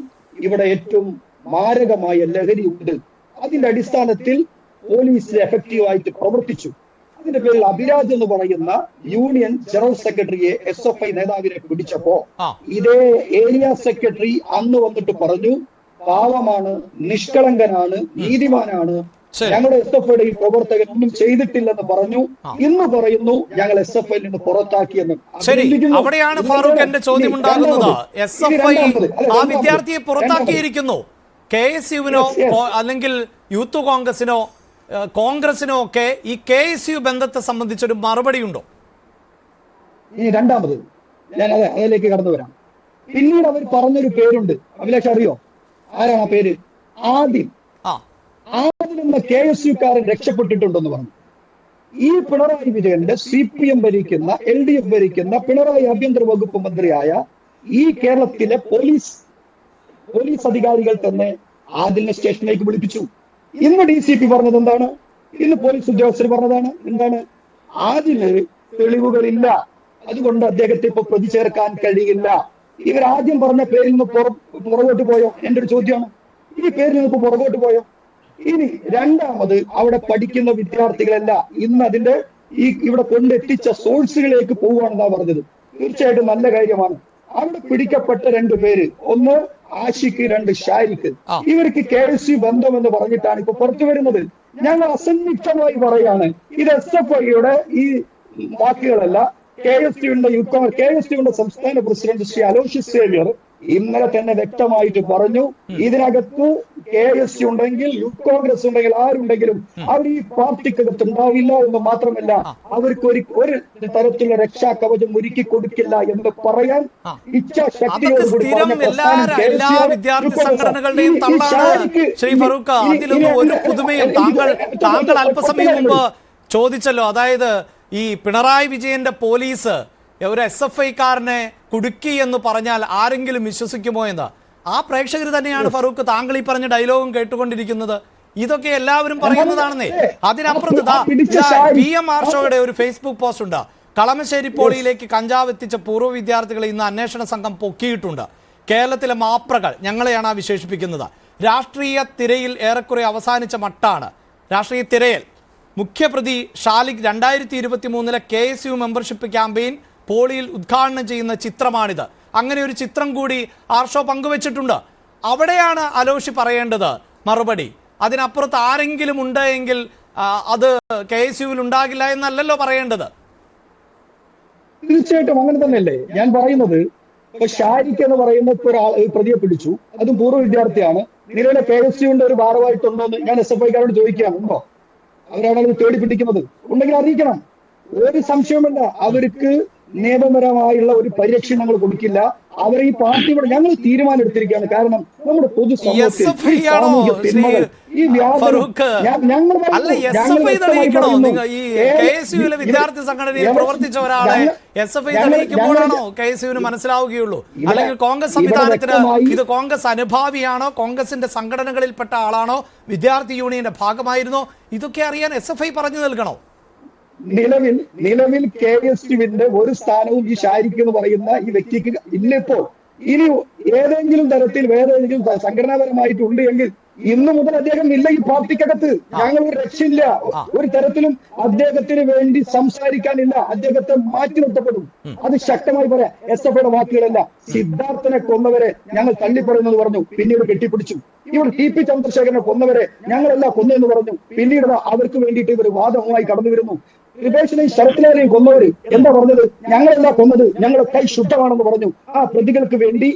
ഇവിടെ ഏറ്റവും മാരകമായ ലഹരി ഉണ്ട്. അതിന്റെ അടിസ്ഥാനത്തിൽ പോലീസ് എഫക്റ്റീവായിട്ട് പ്രവർത്തിച്ചു. അതിന്റെ പേരിൽ അഭിരാജ് എന്ന് പറയുന്ന യൂണിയൻ ജനറൽ സെക്രട്ടറിയെ SFI നേതാവിനെ പിടിച്ചപ്പോ ഇതേ ഏരിയ സെക്രട്ടറി അന്ന് വന്നിട്ട് പറഞ്ഞു, പാവമാണ്, നിഷ്കളങ്കനാണ്, നീതിമാനാണ്, ഞങ്ങളുടെ SFIയുടെ ഈ പ്രവർത്തകൻ ഒന്നും ചെയ്തിട്ടില്ലെന്ന് പറഞ്ഞു. ഇന്ന് പറയുന്നു ഞങ്ങൾ SFIയിൽ നിന്ന് പുറത്താക്കിയെന്ന്. ശരി, അവിടെയാണ് ഫാറൂഖ് എന്റെ ചോദ്യം ഉണ്ടാകുന്നത്. SFI ആ വിദ്യാർത്ഥിയെ പുറത്താക്കിയിരിക്കുന്നു. KSUവിനോ അല്ലെങ്കിൽ യൂത്ത് കോൺഗ്രസിനോ കോൺഗ്രസിനോ ഒക്കെ ഈ KSU ബന്ധത്തെ സംബന്ധിച്ചൊരു മറുപടി ഉണ്ടോ? ഇനി രണ്ടാമത് ഞാൻ അതിലേക്ക് കടന്നു വരാം. പിന്നീട് അവർ പറഞ്ഞൊരു പേരുണ്ട്, അഭിലാഷ് അറിയോ? ആരാണ് ആ പേര്? ആദിൽ എന്ന KSUക്കാരൻ രക്ഷപ്പെട്ടിട്ടുണ്ടെന്ന് പറഞ്ഞു. ഈ പിണറായി വിജയന്റെ CPM ഭരിക്കുന്ന LDF ഭരിക്കുന്ന പിണറായി ആഭ്യന്തര വകുപ്പ് മന്ത്രിയായ ഈ കേരളത്തിലെ പോലീസ് അധികാരികൾ തന്നെ ആദിലിനെ സ്റ്റേഷനിലേക്ക് വിളിപ്പിച്ചു. ഇന്ന് DCP പറഞ്ഞത് എന്താണ്? ഇന്ന് പോലീസ് ഉദ്യോഗസ്ഥർ പറഞ്ഞതാണ് എന്താണ്? ആദിന് തെളിവുകളില്ല, അതുകൊണ്ട് അദ്ദേഹത്തെ ഇപ്പൊ പ്രതി ചേർക്കാൻ കഴിയില്ല. ഇവരാദ്യം പറഞ്ഞ പേരിൽ നിന്ന് പുറകോട്ട് പോയോ? എന്റെ ഒരു ചോദ്യമാണ്. ഈ പേരിൽ നിന്ന് ഇപ്പൊ പുറകോട്ട് പോയോ? ഇനി രണ്ടാമത് അവിടെ പഠിക്കുന്ന വിദ്യാർത്ഥികളല്ല ഇന്ന് അതിന്റെ ഇവിടെ കൊണ്ടെത്തിച്ച സോഴ്സുകളിലേക്ക് പോവുകയാണെന്നാ പറഞ്ഞത്. തീർച്ചയായിട്ടും നല്ല കാര്യമാണ്. അവിടെ പിടിക്കപ്പെട്ട 2 പേര്, ഒന്ന് ആഷിഖ്, 2 ഷാരിഖ്. ഇവർക്ക് KSU ബന്ധം എന്ന് പറഞ്ഞിട്ടാണ് ഇപ്പൊ പുറത്തു വരുന്നത്. ഞങ്ങൾ അസന്നിഗ്ധമായി പറയാണ്, ഇത് SFIയുടെ ഈ വാക്കുകളല്ല. KSUവിന്റെ സംസ്ഥാന പ്രസിഡന്റ് ശ്രീ അലോഷ്യസ് സേവ്യർ ഇന്നലെ തന്നെ വ്യക്തമായിട്ട് പറഞ്ഞു, ഇതിനകത്ത് KSU ഉണ്ടെങ്കിൽ യൂത്ത് കോൺഗ്രസ് ഉണ്ടെങ്കിൽ ആരുണ്ടെങ്കിലും അവർ ഈ പാർട്ടിക്കകത്ത് ഉണ്ടാവില്ല എന്ന് മാത്രമല്ല അവർക്ക് ഒരു തരത്തിലുള്ള രക്ഷാ കവചം ഒരുക്കി കൊടുക്കില്ല എന്ന് പറയാൻ ഇച്ഛാശക്തിയോടുകൂടി താങ്കൾ അല്പസമയം മുമ്പ് ചോദിച്ചല്ലോ, അതായത് ഈ പിണറായി വിജയന്റെ പോലീസ് ഒരു SFIക്കാരനെ കുടുക്കി എന്ന് പറഞ്ഞാൽ ആരെങ്കിലും വിശ്വസിക്കുമോ എന്ന്. ആ പ്രേക്ഷകർ തന്നെയാണ് ഫറൂഖ് താങ്കൾ ഈ പറഞ്ഞ ഡയലോഗും കേട്ടുകൊണ്ടിരിക്കുന്നത്. ഇതൊക്കെ എല്ലാവരും പറയുന്നതാണെന്നേ. അതിനപ്പുറത്ത് PM ആർഷോയുടെ ഒരു ഫേസ്ബുക്ക് പോസ്റ്റ് ഉണ്ട്. കളമശ്ശേരി പോളിയിലേക്ക് കഞ്ചാവ് എത്തിച്ച പൂർവ്വ വിദ്യാർത്ഥികളെ ഇന്ന് അന്വേഷണ സംഘം പൊക്കിയിട്ടുണ്ട്. കേരളത്തിലെ മാപ്രകൾ ഞങ്ങളെയാണ് ആ വിശേഷിപ്പിക്കുന്നത്. രാഷ്ട്രീയ തിരയിൽ ഏറെക്കുറെ അവസാനിച്ച മട്ടാണ്. രാഷ്ട്രീയ തിരയൽ മുഖ്യപ്രതി ഷാലിഖ് 2023 KSU മെമ്പർഷിപ്പ് ക്യാമ്പയിൻ പോളിയിൽ ഉദ്ഘാടനം ചെയ്യുന്ന ചിത്രമാണിത്. അങ്ങനെ ഒരു ചിത്രം കൂടി ആർഷോ പങ്കുവച്ചിട്ടുണ്ട്. അവിടെയാണ് അലോഷി പറയേണ്ടത് മറുപടി. അതിനപ്പുറത്ത് ആരെങ്കിലും ഉണ്ട് എങ്കിൽ അത് KSUവിൽ ഉണ്ടാകില്ല എന്നല്ലല്ലോ പറയേണ്ടത്. തീർച്ചയായിട്ടും അങ്ങനെ തന്നെയല്ലേ ഞാൻ പറയുന്നത്. ഇപ്പൊ ഷാരിഖ് എന്ന് പറയുന്ന പ്രതിയെ പിടിച്ചു, അതും പൂർവ്വ വിദ്യാർത്ഥിയാണ്. നിലവിലെ KSUവിന്റെ ഒരു ഭാരവായിട്ടുണ്ടോ എന്ന് ഞാൻ SFIക്കാരോട് ചോദിക്കുകയാണ്. ഉണ്ടോ? അവരാണ് അത് തേടി പിടിക്കുന്നത്. ഉണ്ടെങ്കിൽ അറിയിക്കണം. ഒരു സംശയവുമില്ല, അവർക്ക് നിയമപരമായുള്ള ഒരു പരിരക്ഷ ഞങ്ങൾ കൊടുക്കില്ല. അവർ ഈ പാർട്ടിയോട് ഞങ്ങൾ തീരുമാനം എടുത്തിരിക്കുകയാണ്. കാരണം നമ്മുടെ പൊതുസമൂഹത്തിൽ വിദ്യാർത്ഥി സംഘടനയിൽ പ്രവർത്തിച്ച ഒരാളെ SFI തെളിയിക്കുമ്പോഴാണോ KSUവിന് മനസ്സിലാവുകയുള്ളൂ? അല്ലെങ്കിൽ കോൺഗ്രസ് സംവിധാനത്തിന് ഇത് കോൺഗ്രസ് അനുഭാവിയാണോ, കോൺഗ്രസിന്റെ സംഘടനകളിൽപ്പെട്ട ആളാണോ, വിദ്യാർത്ഥി യൂണിയന്റെ ഭാഗമായിരുന്നോ? ഇതൊക്കെ അറിയാൻ SFI പറഞ്ഞു നൽകണോ? നിലവിൽ KSUവിന്റെ ഒരു സ്ഥാനവും ഈ ഷാരിഖ് എന്ന് പറയുന്ന ഈ വ്യക്തിക്ക് ഇല്ല. ഇപ്പോ ഇനി ഏതെങ്കിലും തരത്തിൽ വേറെന്തെങ്കിലും സംഘടനാപരമായിട്ടുണ്ട് എങ്കിൽ ഇന്നു മുതൽ അദ്ദേഹം ഇല്ല ഈ പാർട്ടിക്കകത്ത്. ഞങ്ങൾ ഒരു രക്ഷയില്ല. ഒരു തരത്തിലും അദ്ദേഹത്തിന് വേണ്ടി സംസാരിക്കാനില്ല. അദ്ദേഹത്തെ മാറ്റി നിർത്തപ്പെടും. അത് ശക്തമായി പറയാം. SFIയുടെ വാക്കുകളല്ല. സിദ്ധാർത്ഥനെ കൊന്നവരെ ഞങ്ങൾ തള്ളിപ്പറയുന്നത് പറഞ്ഞു, പിന്നീട് കെട്ടിപ്പിടിച്ചു. ഇവർ TP ചന്ദ്രശേഖരനെ കൊന്നവരെ ഞങ്ങളല്ല കൊന്നെന്ന് പറഞ്ഞു, പിന്നീട് അവർക്ക് വേണ്ടിയിട്ട് ഇവർ വാദവുമായി കടന്നു വരുന്നു. കൃപേഷിനെയും ശരത്ലാലിനെയും കൊന്നവര് എന്താ പറഞ്ഞത്? ഞങ്ങളല്ല കൊന്നത്, ഞങ്ങളുടെ കൈ ശുദ്ധമാണെന്ന് പറഞ്ഞു. ആ പ്രതികൾക്ക് വേണ്ടി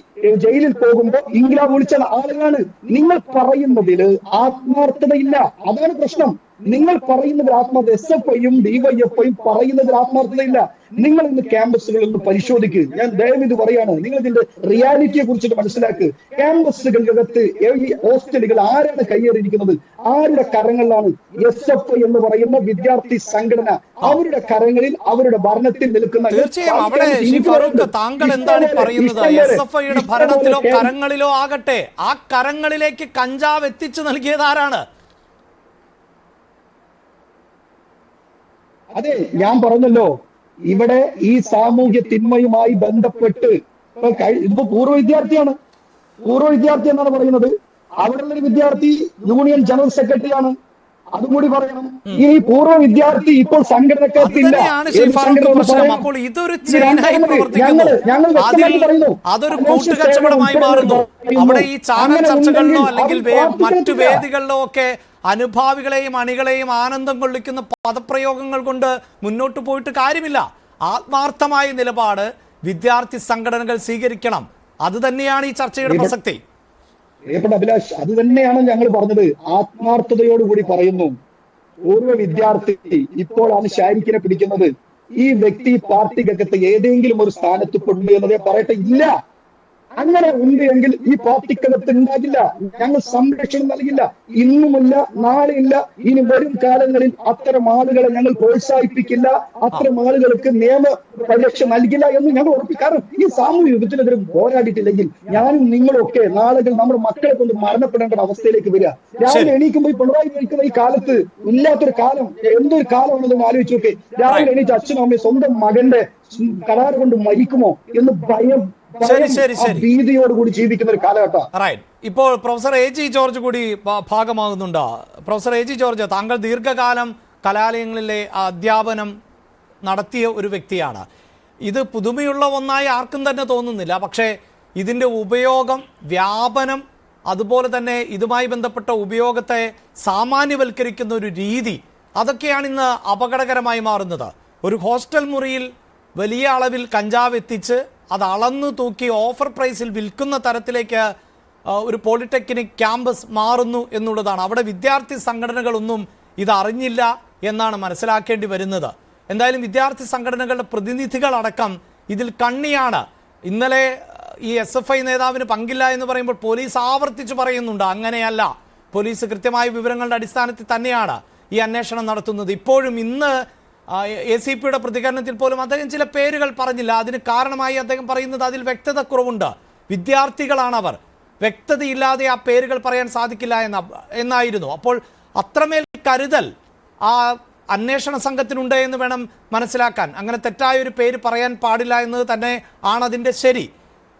ജയിലിൽ പോകുമ്പോ ഇംഗ്ലാബ് വിളിച്ച ആളുകളാണ്. നിങ്ങൾ പറയുന്നതില് ആത്മാർത്ഥതയില്ല. അതാണ് പ്രശ്നം. നിങ്ങൾ പറയുന്നതിൽ ആത്മാർത്ഥത, SFIയും DYFIയും പറയുന്നതിൽ ആത്മാർത്ഥതയില്ല. നിങ്ങൾ ഇന്ന് ക്യാമ്പസുകളിൽ നിന്ന് പരിശോധിക്കുക. ഞാൻ ദയവിത് പറയാണ്, നിങ്ങൾ ഇതിന്റെ റിയാലിറ്റിയെ കുറിച്ചിട്ട് മനസ്സിലാക്കുക. ക്യാമ്പസുകൾക്കകത്ത് ഈ ഹോസ്റ്റലുകൾ ആരാണ് കയ്യേറിയിരിക്കുന്നത്? ആരുടെ കരങ്ങളിലാണ്? SFI എന്ന് പറയുന്ന വിദ്യാർത്ഥി സംഘടന, അവരുടെ കരങ്ങളിൽ, അവരുടെ ഭരണത്തിൽ നിൽക്കുന്ന. തീർച്ചയായും അവിടെ താങ്കൾ എന്താണ് പറയുന്നത്? SFIയുടെ ഭരണത്തിലോ കരങ്ങളിലോ ആകട്ടെ, ആ കരങ്ങളിലേക്ക് കഞ്ചാവ് എത്തിച്ചു നൽകിയത് ആരാണ്? അതെ, ഞാൻ പറഞ്ഞല്ലോ, ഇവിടെ ഈ സാമൂഹ്യ തിന്മയുമായി ബന്ധപ്പെട്ട് ഇതിപ്പോ പൂർവ്വ വിദ്യാർത്ഥി എന്നാണ് പറയുന്നത്. അവിടെയുള്ള ഒരു വിദ്യാർത്ഥി യൂണിയൻ ജനറൽ സെക്രട്ടറിയാണ്. അതുകൂടി പറയണം. ഈ പൂർവ്വ വിദ്യാർത്ഥി ഇപ്പോൾ സംഘടനക്കകത്തില്ല. അതുതന്നെയാണ് ശ്രീ ഫാറൂഖ് പ്രശ്നം. അപ്പോൾ ഇതൊരു ചെയിനായി പ്രവർത്തിക്കുന്നു, അതൊരു കൂട്ടുകച്ചവടമായി മാറുന്നു. അവിടെ ഈ ചാനൽ ചർച്ചകളിലോ അല്ലെങ്കിൽ മറ്റു വേദികളിലോ ഒക്കെ അനുഭാവികളെയും അണികളെയും ആനന്ദം കൊള്ളിക്കുന്ന പദപ്രയോഗങ്ങൾ കൊണ്ട് മുന്നോട്ട് പോയിട്ട് കാര്യമില്ല. ആത്മാർത്ഥമായ നിലപാട് വിദ്യാർത്ഥി സംഘടനകൾ സ്വീകരിക്കണം. അത് തന്നെയാണ് ഈ ചർച്ചയുടെ പ്രസക്തി. പ്രിയപ്പെട്ട അഭിലാഷ്, അത് തന്നെയാണ് ഞങ്ങൾ പറഞ്ഞത്. ആത്മാർത്ഥതയോടുകൂടി പറയുന്നു, പൂർവ്വ വിദ്യാർത്ഥി ഇപ്പോഴാണ് ഷാരിഖിനെ പിടിക്കുന്നത്. ഈ വ്യക്തി പാർട്ടിക്കകത്ത് ഏതെങ്കിലും ഒരു സ്ഥാനത്ത് ഉണ്ട് എന്നതേ പറയട്ടെ. ഇല്ല, അങ്ങനെ ഉണ്ട് എങ്കിൽ ഈ പാർട്ടിക്കകത്ത് ഉണ്ടാകില്ല. ഞങ്ങൾ സംരക്ഷണം നൽകില്ല. ഇന്നുമില്ല, നാളെയില്ല, ഇനി വരും കാലങ്ങളിൽ അത്തരം ആളുകളെ ഞങ്ങൾ പ്രോത്സാഹിപ്പിക്കില്ല. അത്തരം ആളുകൾക്ക് നിയമ പരിരക്ഷ നൽകില്ല എന്ന് ഞങ്ങൾ ഉറപ്പിക്കും. കാരണം ഈ സാമൂഹ്യ യുദ്ധത്തിനെതിരെ പോരാടിയിട്ടില്ലെങ്കിൽ ഞാനും നിങ്ങളൊക്കെ നാളുകൾ നമ്മുടെ മക്കളെ കൊണ്ട് മരണപ്പെടേണ്ട അവസ്ഥയിലേക്ക് വരിക. രാവിലെ എണീക്കുമ്പോൾ ഈ പിണറായി നയിക്കുന്ന ഈ കാലത്ത് ഇല്ലാത്തൊരു കാലം, എന്തൊരു കാലമാണെന്ന് ആലോചിച്ച് നോക്കെ. രാവിലെ എണീറ്റ് അച്ഛനും അമ്മയും സ്വന്തം മകന്റെ കരാർ കൊണ്ട് മരിക്കുമോ എന്ന് ഭീതിയോടുകൂടി ജീവിക്കുന്ന ഒരു കാലഘട്ടം. ഇപ്പോൾ പ്രൊഫസർ എ ജി ജോർജ് കൂടി ഭാഗമാകുന്നുണ്ട്. പ്രൊഫസർ എ ജി ജോർജ്, താങ്കൾ ദീർഘകാലം കലാലയങ്ങളിലെ അധ്യാപനം നടത്തിയ ഒരു വ്യക്തിയാണ്. ഇത് പുതുമയുള്ള ഒന്നായി ആർക്കും തന്നെ തോന്നുന്നില്ല. പക്ഷേ ഇതിൻ്റെ ഉപയോഗം, വ്യാപനം, അതുപോലെ തന്നെ ഇതുമായി ബന്ധപ്പെട്ട ഉപയോഗത്തെ സാമാന്യവൽക്കരിക്കുന്ന ഒരു രീതി, അതൊക്കെയാണ് ഇന്ന് അപകടകരമായി മാറുന്നത്. ഒരു ഹോസ്റ്റൽ മുറിയിൽ വലിയ അളവിൽ കഞ്ചാവ് എത്തിച്ച് അത് അളന്നു തൂക്കി ഓഫർ പ്രൈസിൽ വിൽക്കുന്ന തരത്തിലേക്ക് ഒരു പോളിടെക്നിക് ക്യാമ്പസ് മാറുന്നു എന്നുള്ളതാണ്. അവിടെ വിദ്യാർത്ഥി സംഘടനകളൊന്നും ഇതറിഞ്ഞില്ല എന്നാണ് മനസ്സിലാക്കേണ്ടി വരുന്നത്. എന്തായാലും വിദ്യാർത്ഥി സംഘടനകളുടെ പ്രതിനിധികളടക്കം ഇതിൽ കണ്ണിയാണ്. ഇന്നലെ ഈ SFI നേതാവിന് പങ്കില്ല എന്ന് പറയുമ്പോൾ പോലീസ് ആവർത്തിച്ച് പറയുന്നുണ്ട് അങ്ങനെയല്ല, പോലീസ് കൃത്യമായ വിവരങ്ങളുടെ അടിസ്ഥാനത്തിൽ തന്നെയാണ് ഈ അന്വേഷണം നടത്തുന്നത്. ഇപ്പോഴും ഇന്ന് ACPയുടെ പ്രതികരണത്തിൽ പോലും അദ്ദേഹം ചില പേരുകൾ പറഞ്ഞില്ല. അതിന് കാരണമായി അദ്ദേഹം പറയുന്നത് അതിൽ വ്യക്തത കുറവുണ്ട്. വിദ്യാർത്ഥികളാണവർ, വ്യക്തതയില്ലാതെ ആ പേരുകൾ പറയാൻ സാധിക്കില്ല എന്നായിരുന്നു. അപ്പോൾ അത്രമേൽ കരുതൽ ആ അന്വേഷണ സംഘത്തിനുണ്ട് എന്ന് വേണം മനസ്സിലാക്കാൻ. അങ്ങനെ തെറ്റായ ഒരു പേര് പറയാൻ പാടില്ല എന്നത് തന്നെ ആണ് അതിൻ്റെ ശരി.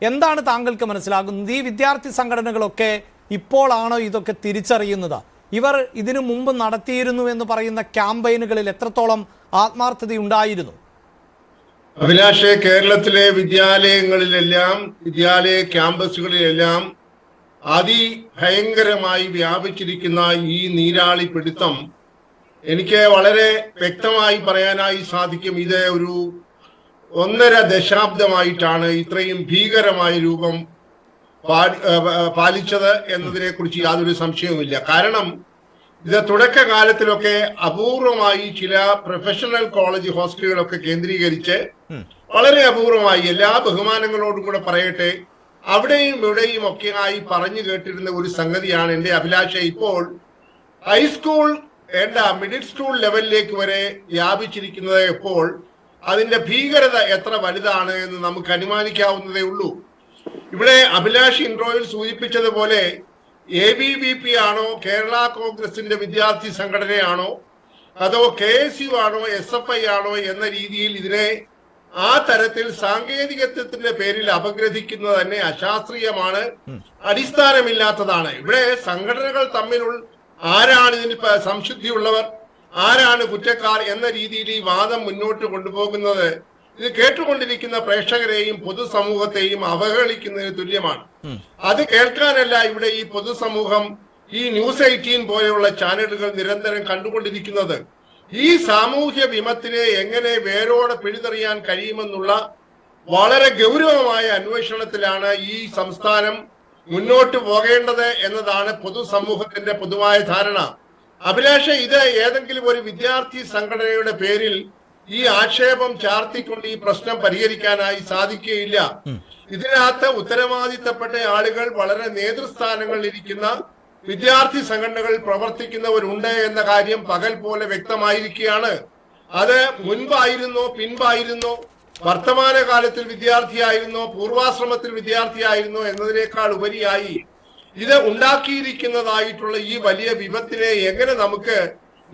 എന്താണ് താങ്കൾക്ക് മനസ്സിലാകുന്നത്? ഈ വിദ്യാർത്ഥി സംഘടനകളൊക്കെ ഇപ്പോഴാണോ ഇതൊക്കെ തിരിച്ചറിയുന്നത്? ഇവർ ഇതിനു മുമ്പ് നടത്തിയിരുന്നു എന്ന് പറയുന്ന ക്യാമ്പയിനുകളിൽ എത്രത്തോളം ആത്മാർത്ഥതയുണ്ടായിരുന്നു? അഭിലാഷെ, കേരളത്തിലെ വിദ്യാലയങ്ങളിലെല്ലാം, വിദ്യാലയ ക്യാമ്പസുകളിലെല്ലാം അതിഭയങ്കരമായി വ്യാപിച്ചിരിക്കുന്ന ഈ നീരാളി പിടുത്തം എനിക്ക് വളരെ വ്യക്തമായി പറയാനായി സാധിക്കും. ഇത് ഒരു 1.5 ദശാബ്ദമായിട്ടാണ് ഇത്രയും ഭീകരമായ രൂപം പാലിച്ചത് എന്നതിനെ കുറിച്ച് യാതൊരു സംശയവുമില്ല. കാരണം ഇത് തുടക്കകാലത്തിലൊക്കെ അപൂർവമായി ചില പ്രൊഫഷണൽ കോളേജ് ഹോസ്റ്റലുകളൊക്കെ കേന്ദ്രീകരിച്ച് വളരെ അപൂർവമായി, എല്ലാ ബഹുമാനങ്ങളോടും കൂടെ പറയട്ടെ, അവിടെയും ഇവിടെയും ഒക്കെ ആയി പറഞ്ഞു കേട്ടിരുന്ന ഒരു സംഗതിയാണ് എന്റെ അഭിലാഷ. ഇപ്പോൾ ഹൈസ്കൂൾ മിഡിൽ സ്കൂൾ ലെവലിലേക്ക് വരെ വ്യാപിച്ചിരിക്കുന്നത്. ഇപ്പോൾ അതിന്റെ ഭീകരത എത്ര വലുതാണ് എന്ന് നമുക്ക് അനുമാനിക്കാവുന്നതേ ഉള്ളൂ. ഇവിടെ അഭിലാഷ് ഇൻട്രോയിൽ സൂചിപ്പിച്ചതുപോലെ ABVP ആണോ, കേരള കോൺഗ്രസിന്റെ വിദ്യാർത്ഥി സംഘടനയാണോ, അതോ KSU ആണോ, SFI ആണോ എന്ന രീതിയിൽ ഇതിനെ ആ തരത്തിൽ സാങ്കേതികത്വത്തിന്റെ പേരിൽ അപഗ്രഥിക്കുന്നത് തന്നെ അശാസ്ത്രീയമാണ്, അടിസ്ഥാനമില്ലാത്തതാണ്. ഇവിടെ സംഘടനകൾ തമ്മിലുള്ള ആരാണ് ഇതിൽ സംശുദ്ധിയുള്ളവർ, ആരാണ് കുറ്റക്കാർ എന്ന രീതിയിൽ ഈ വാദം മുന്നോട്ട് കൊണ്ടുപോകുന്നത് ഇത് കേട്ടുകൊണ്ടിരിക്കുന്ന പ്രേക്ഷകരെയും പൊതുസമൂഹത്തെയും അവഹേളിക്കുന്നതിന് തുല്യമാണ്. അത് കേൾക്കാനല്ല ഇവിടെ ഈ പൊതുസമൂഹം ഈ ന്യൂസ് 18 പോലെയുള്ള ചാനലുകൾ നിരന്തരം കണ്ടുകൊണ്ടിരിക്കുന്നത്. ഈ സാമൂഹ്യ വിമത്തിനെ എങ്ങനെ വേരോടെ പിഴുതെറിയാൻ കഴിയുമെന്നുള്ള വളരെ ഗൗരവമായ അന്വേഷണത്തിലാണ് ഈ സംസ്ഥാനം മുന്നോട്ട് പോകേണ്ടത് എന്നതാണ് പൊതുസമൂഹത്തിന്റെ പൊതുവായ ധാരണ. അഭിലാഷ, ഇത് ഏതെങ്കിലും ഒരു വിദ്യാർത്ഥി സംഘടനയുടെ പേരിൽ ഈ ആക്ഷേപം ചാർത്തിക്കൊണ്ട് ഈ പ്രശ്നം പരിഹരിക്കാനായി സാധിക്കുകയില്ല. ഇതിനകത്ത് ഉത്തരവാദിത്തപ്പെട്ട ആളുകൾ, വളരെ നേതൃസ്ഥാനങ്ങളിൽ ഇരിക്കുന്ന വിദ്യാർത്ഥി സംഘടനകളിൽ പ്രവർത്തിക്കുന്നവരുണ്ട് എന്ന കാര്യം പകൽ പോലെ വ്യക്തമായിരിക്കുകയാണ്. അത് മുൻപായിരുന്നോ പിൻപായിരുന്നോ, വർത്തമാനകാലത്തിൽ വിദ്യാർത്ഥിയായിരുന്നോ പൂർവാശ്രമത്തിൽ വിദ്യാർത്ഥിയായിരുന്നോ എന്നതിനേക്കാൾ ഉപരിയായി ഇത് ഉണ്ടാക്കിയിരിക്കുന്നതായിട്ടുള്ള ഈ വലിയ വിപത്തിനെ എങ്ങനെ നമുക്ക്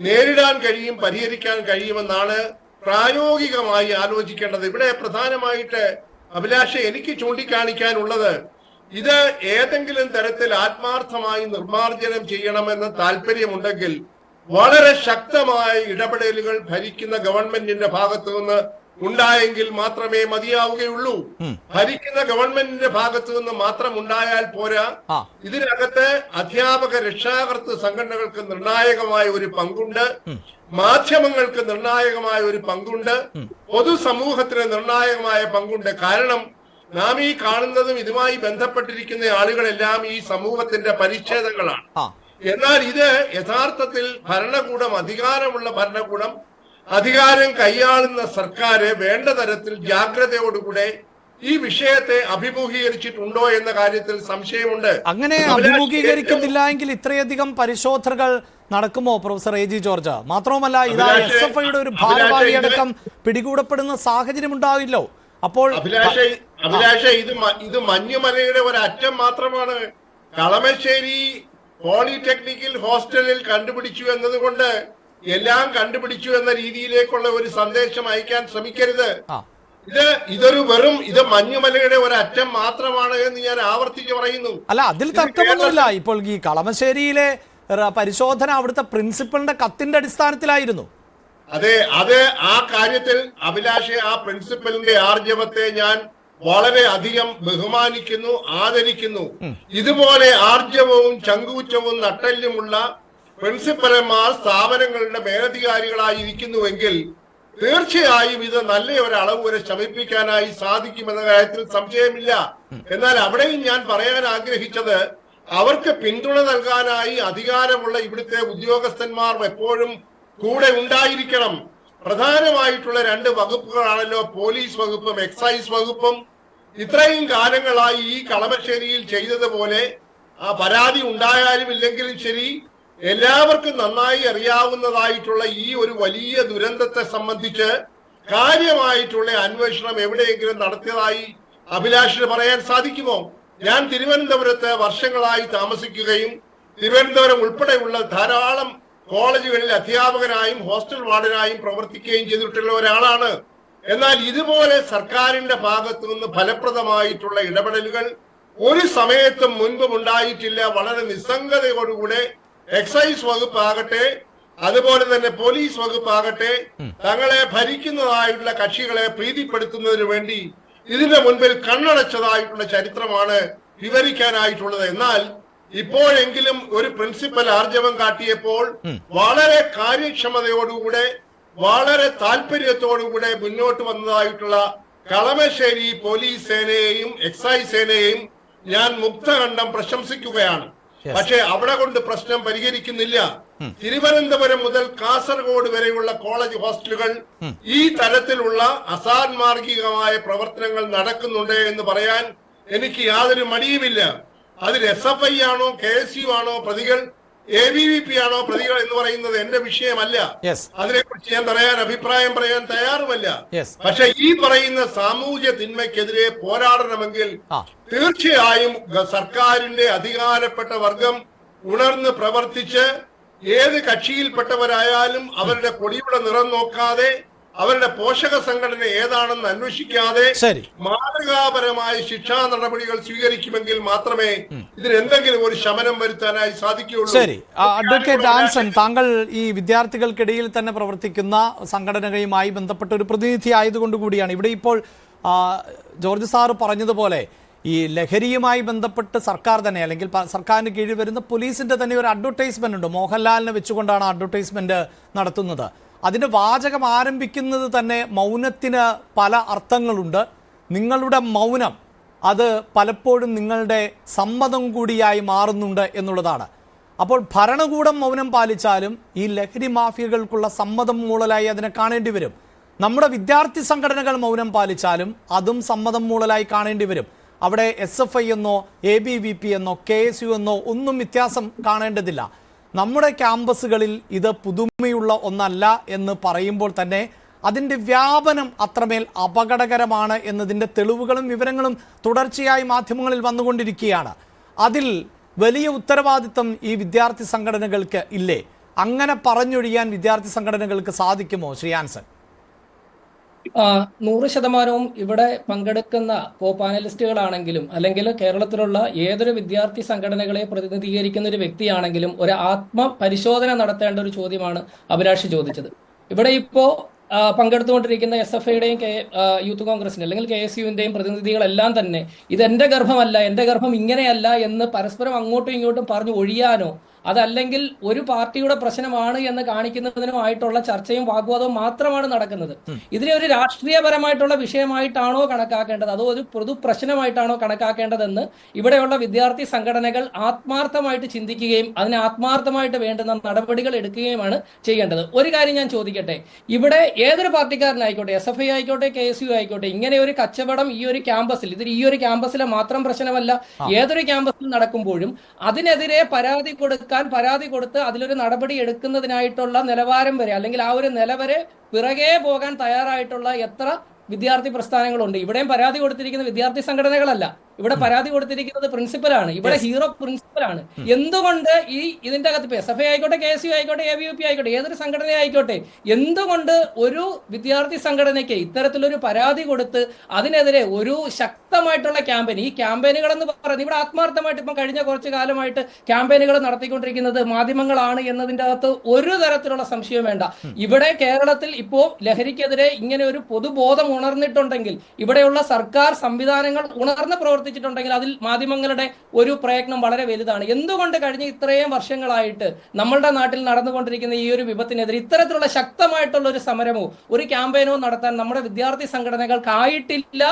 നേരിടാൻ കഴിയും, പരിഹരിക്കാൻ കഴിയുമെന്നാണ് പ്രായോഗികമായി ആലോചിക്കേണ്ടത്. ഇവിടെ പ്രധാനമായിട്ട് അഭിലാഷ എനിക്ക് ചൂണ്ടിക്കാണിക്കാനുള്ളത്, ഇത് ഏതെങ്കിലും തരത്തിൽ ആത്മാർത്ഥമായി നിർമ്മാർജ്ജനം ചെയ്യണമെന്ന് താല്പര്യമുണ്ടെങ്കിൽ വളരെ ശക്തമായ ഇടപെടലുകൾ ഭരിക്കുന്ന ഗവൺമെന്റിന്റെ ഭാഗത്തു നിന്ന് ഉണ്ടായെങ്കിൽ മാത്രമേ മതിയാവുകയുള്ളൂ. ഭരിക്കുന്ന ഗവൺമെന്റിന്റെ ഭാഗത്തു നിന്ന് മാത്രം ഉണ്ടായാൽ പോരാ. ഇതിനകത്ത് അധ്യാപക രക്ഷാകർതൃ സംഘടനകൾക്ക് നിർണായകമായ ഒരു പങ്കുണ്ട്, മാധ്യമങ്ങൾക്ക് നിർണായകമായ ഒരു പങ്കുണ്ട്, പൊതുസമൂഹത്തിന് നിർണായകമായ പങ്കുണ്ട്. കാരണം നാം ഈ കാണുന്നതും ഇതുമായി ബന്ധപ്പെട്ടിരിക്കുന്ന ആളുകളെല്ലാം ഈ സമൂഹത്തിന്റെ പരിച്ഛേദങ്ങളാണ്. എന്നാൽ ഇത് യഥാർത്ഥത്തിൽ ഭരണകൂടം, അധികാരമുള്ള ഭരണകൂടം, അധികാരം കൈയാളുന്ന സർക്കാർ വേണ്ട തരത്തിൽ ജാഗ്രതയോടുകൂടെ ഈ വിഷയത്തെ അഭിമുഖീകരിച്ചിട്ടുണ്ടോ എന്ന കാര്യത്തിൽ സംശയമുണ്ട്. അങ്ങനെ അഭിമുഖീകരിക്കുന്നില്ല എങ്കിൽ ഇത്രയധികം പരിശോധനകൾ നടക്കുമോ പ്രൊഫസർ എ ജി ജോർജ്? മാത്രവുമല്ല, ഇതാ SFIയുടെ ഒരു ഭാരവാഹിയടക്കം പിടികൂടപ്പെടുന്ന സാഹചര്യം ഉണ്ടാവില്ലോ. അപ്പോൾ അഭിലാഷ ഇത് മഞ്ഞുമലയുടെ ഒരു അറ്റം മാത്രമാണ്. കളമശ്ശേരി പോളിടെക്നിക്കൽ ഹോസ്റ്റലിൽ കണ്ടുപിടിച്ചു എന്നതുകൊണ്ട് എല്ലാം കണ്ടുപിടിച്ചു എന്ന രീതിയിലേക്കുള്ള ഒരു സന്ദേശം അയക്കാൻ ശ്രമിക്കരുത്. ഇത് മഞ്ഞുമലയുടെ ഒരു അറ്റം മാത്രമാണ് എന്ന് ഞാൻ ആവർത്തിച്ച് പറയുന്നു. അല്ല, അതിൽ തർക്കമൊന്നുമില്ല. ഇപ്പോൾ ഈ കളമശ്ശേരിയിലെ പരിശോധന അവിടുത്തെ പ്രിൻസിപ്പലിന്റെ കത്തിന്റെ അടിസ്ഥാനത്തിലായിരുന്നു. അത് ആ കാര്യത്തിൽ അഭിലാഷെ, ആ പ്രിൻസിപ്പലിന്റെ ആർജവത്തെ ഞാൻ വളരെ അധികം ബഹുമാനിക്കുന്നു, ആദരിക്കുന്നു. ഇതുപോലെ ആർജവവും ചങ്കൂറ്റവും നട്ടെല്ലുമുള്ള പ്രിൻസിപ്പൽമാർ സ്ഥാപനങ്ങളുടെ മേലധികാരികളായിരിക്കുന്നുവെങ്കിൽ തീർച്ചയായും ഇത് നല്ല ഒരളവ് വരെ ശമിപ്പിക്കാനായി സാധിക്കുമെന്ന കാര്യത്തിൽ സംശയമില്ല. എന്നാൽ അവിടെയും ഞാൻ പറയാൻ ആഗ്രഹിച്ചത്, അവർക്ക് പിന്തുണ നൽകാനായി അധികാരമുള്ള ഇവിടുത്തെ ഉദ്യോഗസ്ഥന്മാർ എപ്പോഴും കൂടെ ഉണ്ടായിരിക്കണം. പ്രധാനമായിട്ടുള്ള രണ്ട് വകുപ്പുകളാണല്ലോ പോലീസ് വകുപ്പും എക്സൈസ് വകുപ്പും. ഇത്രയും കാലങ്ങളായി ഈ കളമശ്ശേരിയിൽ ചെയ്തതുപോലെ ആ പരാതി ഉണ്ടായാലും ഇല്ലെങ്കിലും ശരി, എല്ലാവർക്കും നന്നായി അറിയാവുന്നതായിട്ടുള്ള ഈ ഒരു വലിയ ദുരന്തത്തെ സംബന്ധിച്ച് കാര്യമായിട്ടുള്ള അന്വേഷണം എവിടെയെങ്കിലും നടത്തിയതായി അഭിലാഷിന് പറയാൻ സാധിക്കുമോ? ഞാൻ തിരുവനന്തപുരത്ത് വർഷങ്ങളായി താമസിക്കുകയും തിരുവനന്തപുരം ഉൾപ്പെടെയുള്ള ധാരാളം കോളേജുകളിൽ അധ്യാപകനായും ഹോസ്റ്റൽ വാർഡനായും പ്രവർത്തിക്കുകയും ചെയ്തിട്ടുള്ള ഒരാളാണ്. എന്നാൽ ഇതുപോലെ സർക്കാരിന്റെ ഭാഗത്തു നിന്ന് ഫലപ്രദമായിട്ടുള്ള ഇടപെടലുകൾ ഒരു സമയത്തും മുൻപും ഉണ്ടായിട്ടില്ല. വളരെ നിസ്സംഗതയോടുകൂടെ എക്സൈസ് വകുപ്പാകട്ടെ, അതുപോലെ തന്നെ പോലീസ് വകുപ്പാകട്ടെ, തങ്ങളെ ഭരിക്കുന്നതായിട്ടുള്ള കക്ഷികളെ പ്രീതിപ്പെടുത്തുന്നതിന് വേണ്ടി ഇതിന്റെ മുൻപിൽ കണ്ണടച്ചതായിട്ടുള്ള ചരിത്രമാണ് വിവരിക്കാനായിട്ടുള്ളത്. എന്നാൽ ഇപ്പോഴെങ്കിലും ഒരു പ്രിൻസിപ്പൽ ആർജവം കാട്ടിയപ്പോൾ വളരെ കാര്യക്ഷമതയോടുകൂടെ, വളരെ താല്പര്യത്തോടുകൂടെ മുന്നോട്ട് വന്നതായിട്ടുള്ള കളമശ്ശേരി പോലീസ് സേനയെയും എക്സൈസ് സേനയെയും ഞാൻ മുക്തകണ്ഠം പ്രശംസിക്കുകയാണ്. പക്ഷേ അവിടെ കൊണ്ട് പ്രശ്നം പരിഹരിക്കുന്നില്ല. തിരുവനന്തപുരം മുതൽ കാസർഗോഡ് വരെയുള്ള കോളേജ് ഹോസ്റ്റലുകൾ ഈ തരത്തിലുള്ള അസാൻമാർഗികമായ പ്രവർത്തനങ്ങൾ നടക്കുന്നുണ്ട് എന്ന് പറയാൻ എനിക്ക് യാതൊരു മടിയുമില്ല. അതിൽ SFI ആണോ KSU ആണോ പ്രതികൾ, ABVP ആണോ പ്രതികൾ എന്ന് പറയുന്നത് എന്റെ വിഷയമല്ല. അതിനെക്കുറിച്ച് ഞാൻ അഭിപ്രായം പറയാൻ തയ്യാറുമല്ല. പക്ഷെ ഈ പറയുന്ന സാമൂഹ്യ തിന്മയ്ക്കെതിരെ പോരാടണമെങ്കിൽ തീർച്ചയായും സർക്കാരിന്റെ അധികാരപ്പെട്ട വർഗം ഉണർന്ന് പ്രവർത്തിച്ച് ഏത് കക്ഷിയിൽപ്പെട്ടവരായാലും അവരുടെ കൊടിയുടെ നിറം നോക്കാതെ, അവരുടെ പോഷക സംഘടന ഏതാണെന്ന് അന്വേഷിക്കാതെ മാതൃകാപരമായ ശിക്ഷാ നടപടികൾ സ്വീകരിക്കുമെങ്കിൽ മാത്രമേ ഇതിനെന്തെങ്കിലും ഒരു ശമനം വരുത്താനായി സാധിക്കുകയുള്ളൂ. ശരി, അഡ്വക്കേറ്റ് ആൻസൺ, താങ്കൾ ഈ വിദ്യാർത്ഥികൾക്കിടയിൽ തന്നെ പ്രവർത്തിക്കുന്ന സംഘടനകളുമായി ബന്ധപ്പെട്ട ഒരു പ്രതിനിധി ആയതുകൊണ്ട് കൂടിയാണ് ഇവിടെ ഇപ്പോൾ ജോർജ് സാറ് പറഞ്ഞതുപോലെ ഈ ലഹരിയുമായി ബന്ധപ്പെട്ട് സർക്കാർ തന്നെ, അല്ലെങ്കിൽ സർക്കാരിന് കീഴിൽ വരുന്ന പോലീസിന്റെ തന്നെ ഒരു അഡ്വർടൈസ്മെന്റ് ഉണ്ട്. മോഹൻലാലിനെ വെച്ചുകൊണ്ടാണ് അഡ്വർടൈസ്മെന്റ് നടത്തുന്നത്. അതിന്റെ വാചകം ആരംഭിക്കുന്നത് തന്നെ മൗനത്തിന് പല അർത്ഥങ്ങളുണ്ട്. നിങ്ങളുടെ മൗനം അത് പലപ്പോഴും നിങ്ങളുടെ സമ്മതം കൂടിയായി മാറുന്നുണ്ട് എന്നുള്ളതാണ്. അപ്പോൾ ഭരണകൂടം മൗനം പാലിച്ചാലും ഈ ലഹരി മാഫിയകൾക്കുള്ള സമ്മതം മൂളലായി അതിനെ കാണേണ്ടി വരും. നമ്മുടെ വിദ്യാർത്ഥി സംഘടനകൾ മൗനം പാലിച്ചാലും അതും സമ്മതം മൂളലായി കാണേണ്ടി വരും. അവിടെ SFI എന്നോ ABVP എന്നോ KSU എന്നോ ഒന്നും വ്യത്യാസം കാണേണ്ടതില്ല. നമ്മുടെ ക്യാമ്പസുകളിൽ ഇത് പുതുമയുള്ള ഒന്നല്ല എന്ന് പറയുമ്പോൾ തന്നെ അതിൻ്റെ വ്യാപനം അത്രമേൽ അപകടകരമാണ് എന്നതിൻ്റെ തെളിവുകളും വിവരങ്ങളും തുടർച്ചയായി മാധ്യമങ്ങളിൽ വന്നുകൊണ്ടിരിക്കുകയാണ്. അതിൽ വലിയ ഉത്തരവാദിത്തം ഈ വിദ്യാർത്ഥി സംഘടനകൾക്ക് ഇല്ലേ? അങ്ങനെ പറഞ്ഞൊഴിയാൻ വിദ്യാർത്ഥി സംഘടനകൾക്ക് സാധിക്കുമോ ശ്രീ ആൻസൺ? 100% ഇവിടെ പങ്കെടുക്കുന്ന പാനലിസ്റ്റുകളാണെങ്കിലും അല്ലെങ്കിൽ കേരളത്തിലുള്ള ഏതൊരു വിദ്യാർത്ഥി സംഘടനകളെ പ്രതിനിധീകരിക്കുന്ന ഒരു വ്യക്തിയാണെങ്കിലും ഒരു ആത്മപരിശോധന നടത്തേണ്ട ഒരു ചോദ്യമാണ് അഭിലാഷ് ചോദിച്ചത്. ഇവിടെ ഇപ്പോ പങ്കെടുത്തുകൊണ്ടിരിക്കുന്ന SFIയുടെയും യൂത്ത് കോൺഗ്രസിന്റെ അല്ലെങ്കിൽ KSUവിന്റെയും പ്രതിനിധികളെല്ലാം തന്നെ ഇതെന്റെ ഗർഭമല്ല, എന്റെ ഗർഭം ഇങ്ങനെയല്ല എന്ന് പരസ്പരം അങ്ങോട്ടും ഇങ്ങോട്ടും പറഞ്ഞു ഒഴിയാനോ അതല്ലെങ്കിൽ ഒരു പാർട്ടിയുടെ പ്രശ്നമാണ് എന്ന് കാണിക്കുന്നതിനുമായിട്ടുള്ള ചർച്ചയും വാഗ്വാദവും മാത്രമാണ് നടക്കുന്നത്. ഇതിനെ ഒരു രാഷ്ട്രീയപരമായിട്ടുള്ള വിഷയമായിട്ടാണോ കണക്കാക്കേണ്ടത്, അതോ ഒരു പൊതു പ്രശ്നമായിട്ടാണോ കണക്കാക്കേണ്ടതെന്ന് ഇവിടെയുള്ള വിദ്യാർത്ഥി സംഘടനകൾ ആത്മാർത്ഥമായിട്ട് ചിന്തിക്കുകയും അതിന് ആത്മാർത്ഥമായിട്ട് വേണ്ടുന്ന നടപടികൾ എടുക്കുകയുമാണ് ചെയ്യേണ്ടത്. ഒരു കാര്യം ഞാൻ ചോദിക്കട്ടെ, ഇവിടെ ഏതൊരു പാർട്ടിക്കാരനായിക്കോട്ടെ, SFI ആയിക്കോട്ടെ, KSU ആയിക്കോട്ടെ, ഇങ്ങനെ ഒരു കച്ചവടം ഈ ഒരു ക്യാമ്പസിൽ, ഇത് ഈ ഒരു ക്യാമ്പസിലെ മാത്രം പ്രശ്നമല്ല, ഏതൊരു ക്യാമ്പസിൽ നടക്കുമ്പോഴും അതിനെതിരെ പരാതി കൊടുത്ത് അതിലൊരു നടപടി എടുക്കുന്നതിനായിട്ടുള്ള നിലവാരം വരെ അല്ലെങ്കിൽ ആ ഒരു നില വരെ പിറകെ പോകാൻ തയ്യാറായിട്ടുള്ള എത്ര വിദ്യാർത്ഥി പ്രസ്ഥാനങ്ങളുണ്ട്. ഇവിടെയും പരാതി കൊടുത്തിരിക്കുന്ന വിദ്യാർത്ഥി സംഘടനകളല്ല, ഇവിടെ പരാതി കൊടുത്തിരിക്കുന്നത് പ്രിൻസിപ്പലാണ്, ഇവിടെ ഹീറോ പ്രിൻസിപ്പലാണ്. എന്തുകൊണ്ട് ഇതിന്റെ അകത്ത് SFI ആയിക്കോട്ടെ, KSU ആയിക്കോട്ടെ, ABVP ആയിക്കോട്ടെ, ഏതൊരു സംഘടന ആയിക്കോട്ടെ, എന്തുകൊണ്ട് ഒരു വിദ്യാർത്ഥി സംഘടനയ്ക്ക് ഇത്തരത്തിലൊരു പരാതി കൊടുത്ത് അതിനെതിരെ ഒരു ശക്തമായിട്ടുള്ള ക്യാമ്പയിൻ, ഈ ക്യാമ്പയിനുകൾ എന്ന് പറയുന്നത് ഇവിടെ ആത്മാർത്ഥമായിട്ട് ഇപ്പം കഴിഞ്ഞ കുറച്ചു കാലമായിട്ട് ക്യാമ്പയിനുകൾ നടത്തിക്കൊണ്ടിരിക്കുന്നത് മാധ്യമങ്ങളാണ് എന്നതിന്റെ അകത്ത് ഒരു തരത്തിലുള്ള സംശയം വേണ്ട. ഇവിടെ കേരളത്തിൽ ഇപ്പോ ലഹരിക്കെതിരെ ഇങ്ങനെ ഒരു പൊതുബോധം ഉണർന്നിട്ടുണ്ടെങ്കിൽ, ഇവിടെയുള്ള സർക്കാർ സംവിധാനങ്ങൾ ഉണർന്ന് പ്രവർത്തിച്ചിട്ടുണ്ടെങ്കിൽ അതിൽ മാധ്യമങ്ങളുടെ ഒരു പ്രയത്നം വളരെ വലുതാണ്. എന്തുകൊണ്ട് കഴിഞ്ഞ ഇത്രയും വർഷങ്ങളായിട്ട് നമ്മളുടെ നാട്ടിൽ നടന്നുകൊണ്ടിരിക്കുന്ന ഈ ഒരു വിപത്തിനെതിരെ ഇത്തരത്തിലുള്ള ശക്തമായിട്ടുള്ള ഒരു സമരമോ ഒരു ക്യാമ്പയിനോ നടത്താൻ നമ്മുടെ വിദ്യാർത്ഥി സംഘടനകൾക്കായിട്ടില്ല?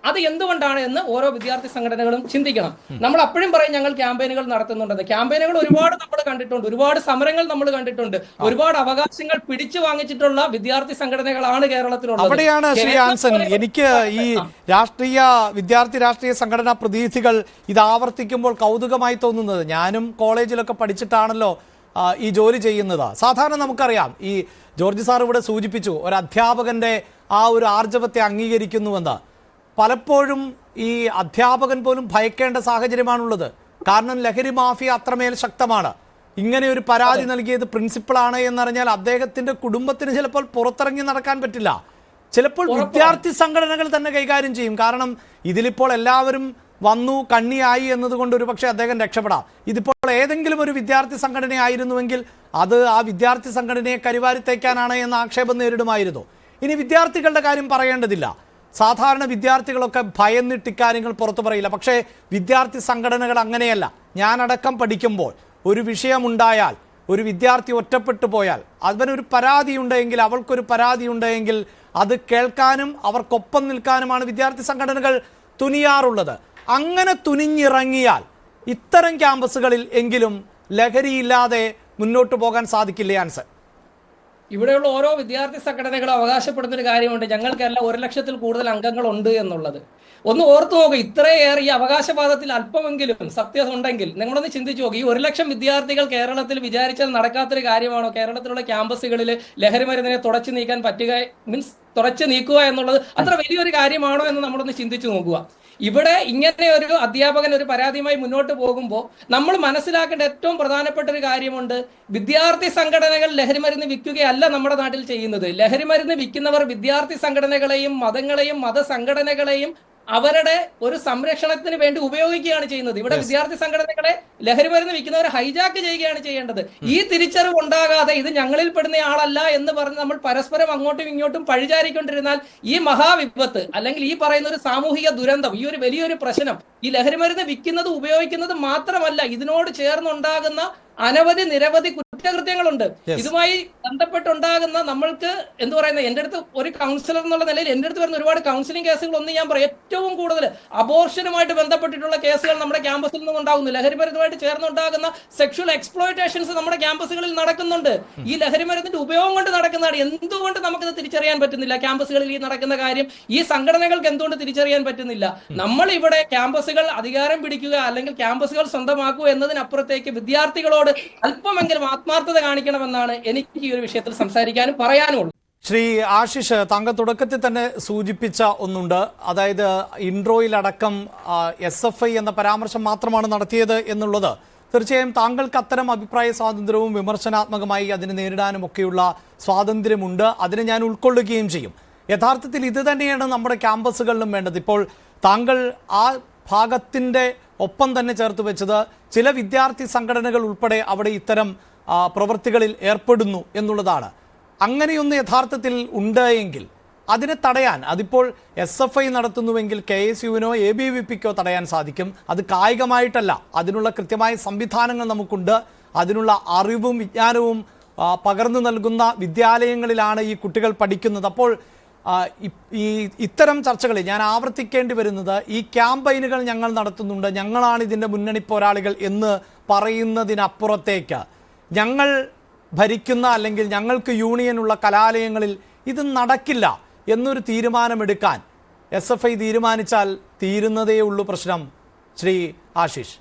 അത് എന്തുകൊണ്ടാണ് എന്ന് ഓരോ വിദ്യാർത്ഥി സംഘടനകളും ചിന്തിക്കണം. നമ്മൾ അപ്പോഴും പറയും ഞങ്ങൾ ക്യാമ്പയിനുകൾ നടത്തുന്നുണ്ടെന്ന്. ക്യാമ്പയിനുകൾ ഒരുപാട് നമ്മൾ കണ്ടിട്ടുണ്ട്, ഒരുപാട് സമരങ്ങൾ നമ്മൾ കണ്ടിട്ടുണ്ട്, ഒരുപാട് അവകാശങ്ങൾ പിടിച്ചു വാങ്ങിച്ചിട്ടുള്ള വിദ്യാർത്ഥി സംഘടനകളാണ് കേരളത്തിലുള്ളത്. അവിടെയാണ് ശ്രീ ആൻസൺ എനിക്ക് ഈ വിദ്യാർത്ഥി രാഷ്ട്രീയ സംഘടനാ പ്രതിനിധികൾ ഇത് ആവർത്തിക്കുമ്പോൾ കൗതുകമായി തോന്നുന്നത്. ഞാനും കോളേജിലൊക്കെ പഠിച്ചിട്ടാണല്ലോ ഈ ജോലി ചെയ്യുന്നത്. സാധാരണ നമുക്കറിയാം, ഈ ജോർജ് സാർ ഇവിടെ സൂചിപ്പിച്ചു, ഒരു അധ്യാപകന്റെ ആ ഒരു ആർജവത്തെ അംഗീകരിക്കുന്നുവെന്ന്. പലപ്പോഴും ഈ അധ്യാപകൻ പോലും ഭയക്കേണ്ട സാഹചര്യമാണുള്ളത്. കാരണം ലഹരി മാഫിയ അത്രമേൽ ശക്തമാണ്. ഇങ്ങനെ ഒരു പരാതി നൽകിയത് പ്രിൻസിപ്പളാണ് എന്നറിഞ്ഞാൽ അദ്ദേഹത്തിന്റെ കുടുംബത്തിന് ചിലപ്പോൾ പുറത്തിറങ്ങി നടക്കാൻ പറ്റില്ല. ചിലപ്പോൾ വിദ്യാർത്ഥി സംഘടനകൾ തന്നെ കൈകാര്യം ചെയ്യും. കാരണം ഇതിലിപ്പോൾ എല്ലാവരും വന്നു കണ്ണിയായി എന്നതുകൊണ്ട് ഒരു പക്ഷേ അദ്ദേഹം രക്ഷപ്പെടാം. ഇതിപ്പോൾ ഏതെങ്കിലും ഒരു വിദ്യാർത്ഥി സംഘടനയായിരുന്നുവെങ്കിൽ അത് ആ വിദ്യാർത്ഥി സംഘടനയെ കരിവാരിത്തേക്കാനാണ് എന്ന ആക്ഷേപം നേരിടുമായിരുന്നു. ഇനി വിദ്യാർത്ഥികളുടെ കാര്യം പറയേണ്ടതില്ല. സാധാരണ വിദ്യാർത്ഥികളൊക്കെ ഭയന്നിട്ട് ഇക്കാര്യങ്ങൾ പുറത്തു പറയില്ല. പക്ഷേ വിദ്യാർത്ഥി സംഘടനകൾ അങ്ങനെയല്ല. ഞാനടക്കം പഠിക്കുമ്പോൾ ഒരു വിഷയമുണ്ടായാൽ, ഒരു വിദ്യാർത്ഥി ഒറ്റപ്പെട്ടു പോയാൽ, അവനൊരു പരാതി ഉണ്ടെങ്കിൽ, അവൾക്കൊരു പരാതി ഉണ്ടെങ്കിൽ അത് കേൾക്കാനും അവർക്കൊപ്പം നിൽക്കാനുമാണ് വിദ്യാർത്ഥി സംഘടനകൾ തുനിയാറുള്ളത്. അങ്ങനെ തുനിഞ്ഞിറങ്ങിയാൽ ഇത്തരം ക്യാമ്പസുകളിൽ എങ്കിലും ലഹരിയില്ലാതെ മുന്നോട്ട് പോകാൻ സാധിക്കില്ലേ ആൻസർ? ഇവിടെയുള്ള ഓരോ വിദ്യാർത്ഥി സംഘടനകളും അവകാശപ്പെടുന്ന ഒരു കാര്യമുണ്ട്, ഞങ്ങൾക്കെല്ലാം 1 ലക്ഷത്തിൽ കൂടുതൽ അംഗങ്ങളുണ്ട് എന്നുള്ളത്. ഒന്ന് ഓർത്തു നോക്കുക, ഇത്രയേറെ ഈ അവകാശവാദത്തിൽ അല്പമെങ്കിലും സത്യം ഉണ്ടെങ്കിൽ നിങ്ങളൊന്ന് ചിന്തിച്ചു നോക്കുക. ഈ 1 ലക്ഷം വിദ്യാർത്ഥികൾ കേരളത്തിൽ വിചാരിച്ചാൽ നടക്കാത്തൊരു കാര്യമാണോ കേരളത്തിലുള്ള ക്യാമ്പസുകളിൽ ലഹരി മരുന്നിനെ തുടച്ചു നീക്കാൻ പറ്റുക, മീൻസ് തുടച്ചു നീക്കുക എന്നുള്ളത് അത്ര വലിയൊരു കാര്യമാണോ എന്ന് നമ്മളൊന്ന് ചിന്തിച്ചു നോക്കുക. ഇവിടെ ഇങ്ങനെ ഒരു അധ്യാപകൻ ഒരു പരാതിയുമായി മുന്നോട്ട് പോകുമ്പോൾ നമ്മൾ മനസ്സിലാക്കേണ്ട ഏറ്റവും പ്രധാനപ്പെട്ട ഒരു കാര്യമുണ്ട്. വിദ്യാർത്ഥി സംഘടനകൾ ലഹരിമരുന്ന് വിൽക്കുകയല്ല നമ്മുടെ നാട്ടിൽ ചെയ്യുന്നത്. ലഹരിമരുന്ന് വിൽക്കുന്നവർ വിദ്യാർത്ഥി സംഘടനകളെയും മതങ്ങളെയും മതസംഘടനകളെയും അവരുടെ ഒരു സംരക്ഷണത്തിന് വേണ്ടി ഉപയോഗിക്കുകയാണ് ചെയ്യുന്നത്. ഇവിടെ വിദ്യാർത്ഥി സംഘടനകളെ ലഹരി മരുന്ന് വിൽക്കുന്നവരെ ഹൈജാക്ക് ചെയ്യുകയാണ് ചെയ്യേണ്ടത്. ഈ തിരിച്ചറിവ് ഉണ്ടാകാതെ ഇത് ഞങ്ങളിൽ പെടുന്ന ആളല്ല എന്ന് പറഞ്ഞ് നമ്മൾ പരസ്പരം അങ്ങോട്ടും ഇങ്ങോട്ടും പഴിചാരിക്കൊണ്ടിരുന്നാൽ ഈ മഹാവിപത്ത് അല്ലെങ്കിൽ ഈ പറയുന്ന ഒരു സാമൂഹിക ദുരന്തം, ഈ ഒരു വലിയൊരു പ്രശ്നം, ഈ ലഹരി മരുന്ന് വിൽക്കുന്നത് ഉപയോഗിക്കുന്നത് മാത്രമല്ല, ഇതിനോട് ചേർന്നുണ്ടാകുന്ന അനവധി നിരവധി കുറ്റകൃത്യങ്ങളുണ്ട്. ഇതുമായി ബന്ധപ്പെട്ടുണ്ടാകുന്ന നമ്മൾക്ക് എന്ത് പറയുന്നത്, എന്റെ അടുത്ത് ഒരു കൗൺസിലർ എന്നുള്ള നിലയിൽ എന്റെ അടുത്ത് വരുന്ന ഒരുപാട് കൗൺസിലിംഗ് കേസുകൾ ഒന്ന് ഞാൻ പറയാം. ഏറ്റവും കൂടുതൽ അബോർഷനുമായിട്ട് ബന്ധപ്പെട്ടിട്ടുള്ള കേസുകൾ നമ്മുടെ ക്യാമ്പസിൽ നിന്നും ഉണ്ടാകുന്നു. ലഹരിമരുന്നുമായിട്ട് ചേർന്നുണ്ടാകുന്ന സെക്ഷൽ എക്സ്പ്ലോയിറ്റേഷൻസ് നമ്മുടെ ക്യാമ്പസുകളിൽ നടക്കുന്നുണ്ട്. ഈ ലഹരിമരുന്നിന്റെ ഉപയോഗം കൊണ്ട് നടക്കുന്നതാണ്. എന്തുകൊണ്ട് നമുക്കിത് തിരിച്ചറിയാൻ പറ്റുന്നില്ല? ക്യാമ്പസുകളിൽ ഈ നടക്കുന്ന കാര്യം ഈ സംഘടനകൾക്ക് എന്തുകൊണ്ട് തിരിച്ചറിയാൻ പറ്റുന്നില്ല? നമ്മൾ ഇവിടെ ക്യാമ്പസുകൾ അധികാരം പിടിക്കുക അല്ലെങ്കിൽ ക്യാമ്പസുകൾ സ്വന്തമാക്കുക എന്നതിനപ്പുറത്തേക്ക് വിദ്യാർത്ഥികളോട് അല്പമെങ്കിലും ആത്മാർത്ഥത കാണിക്കണമെന്നാണ് എനിക്ക് ഈ ഒരു വിഷയത്തിൽ സംസാരിക്കാനും പറയാനുമുള്ളൂ. ശ്രീ ആശിഷ്, താങ്കൾ തുടക്കത്തിൽ തന്നെ സൂചിപ്പിച്ച ഒന്നുണ്ട്. അതായത് ഇൻട്രോയിലടക്കം SFI എന്ന പരാമർശം മാത്രമാണ് നടത്തിയത് എന്നുള്ളത്. തീർച്ചയായും താങ്കൾക്ക് അത്തരം അഭിപ്രായ സ്വാതന്ത്ര്യവും വിമർശനാത്മകമായി അതിനെ നേരിടാനും ഒക്കെയുള്ള സ്വാതന്ത്ര്യമുണ്ട്. അതിനെ ഞാൻ ഉൾക്കൊള്ളുകയും ചെയ്യും. യഥാർത്ഥത്തിൽ ഇത് തന്നെയാണ് നമ്മുടെ ക്യാമ്പസുകളിലും വേണ്ടത്. ഇപ്പോൾ താങ്കൾ ആ ഭാഗത്തിൻ്റെ ഒപ്പം തന്നെ ചേർത്ത് വെച്ചത് ചില വിദ്യാർത്ഥി സംഘടനകൾ ഉൾപ്പെടെ അവിടെ ഇത്തരം പ്രവൃത്തികളിൽ ഏർപ്പെടുന്നു എന്നുള്ളതാണ്. അങ്ങനെയൊന്ന് യഥാർത്ഥത്തിൽ ഉണ്ട് എങ്കിൽ അതിനെ തടയാൻ, അതിപ്പോൾ SFI നടത്തുന്നുവെങ്കിൽ KSUവിനോ ABVPക്കോ തടയാൻ സാധിക്കും. അത് കായികമായിട്ടല്ല, അതിനുള്ള കൃത്യമായ സംവിധാനങ്ങൾ നമുക്കുണ്ട്. അതിനുള്ള അറിവും വിജ്ഞാനവും പകർന്നു നൽകുന്ന വിദ്യാലയങ്ങളിലാണ് ഈ കുട്ടികൾ പഠിക്കുന്നത്. അപ്പോൾ ഇത്തരം ചർച്ചകളിൽ ഞാൻ ആവർത്തിക്കേണ്ടി വരുന്നത്, ഈ ക്യാമ്പയിനുകൾ ഞങ്ങൾ നടത്തുന്നുണ്ട്, ഞങ്ങളാണ് ഇതിൻ്റെ മുന്നണി പോരാളികൾ എന്ന് പറയുന്നതിനപ്പുറത്തേക്ക് ഞങ്ങൾ ഭരിക്കുന്ന അല്ലെങ്കിൽ ഞങ്ങൾക്ക് യൂണിയനുള്ള കലാലയങ്ങളിൽ ഇത് നടക്കില്ല എന്നൊരു തീരുമാനമെടുക്കാൻ SFI തീരുമാനിച്ചാൽ തീരുന്നതേ ഉള്ളൂ പ്രശ്നം. ശ്രീ ആശിഷ്,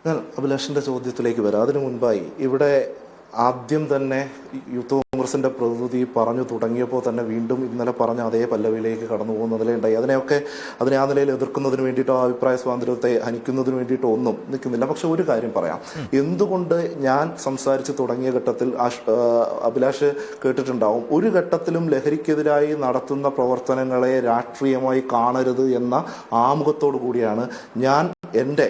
ഞാൻ അഭിലാഷിൻ്റെ ചോദ്യത്തിലേക്ക് വരാം. അതിനു മുൻപായി ഇവിടെ ആദ്യം തന്നെ യൂത്ത് കോൺഗ്രസിൻ്റെ പ്രതിനിധി പറഞ്ഞു തുടങ്ങിയപ്പോൾ തന്നെ വീണ്ടും ഇന്നലെ പറഞ്ഞ അതേ പല്ലവിയിലേക്ക് കടന്നു പോകുന്നതിലേ ഉണ്ടായി. അതിനെ ആ നിലയിൽ എതിർക്കുന്നതിന് വേണ്ടിയിട്ടോ അഭിപ്രായ സ്വാതന്ത്ര്യത്തെ ഹനിക്കുന്നതിന് വേണ്ടിയിട്ടോ ഒന്നും നിൽക്കുന്നില്ല. പക്ഷെ ഒരു കാര്യം പറയാം, എന്തുകൊണ്ട് ഞാൻ സംസാരിച്ച് തുടങ്ങിയ ഘട്ടത്തിൽ അഭിലാഷ് കേട്ടിട്ടുണ്ടാവും, ഒരു ഘട്ടത്തിലും ലഹരിക്കെതിരായി നടത്തുന്ന പ്രവർത്തനങ്ങളെ രാഷ്ട്രീയമായി കാണരുത് എന്ന ആമുഖത്തോടു കൂടിയാണ് ഞാൻ എൻ്റെ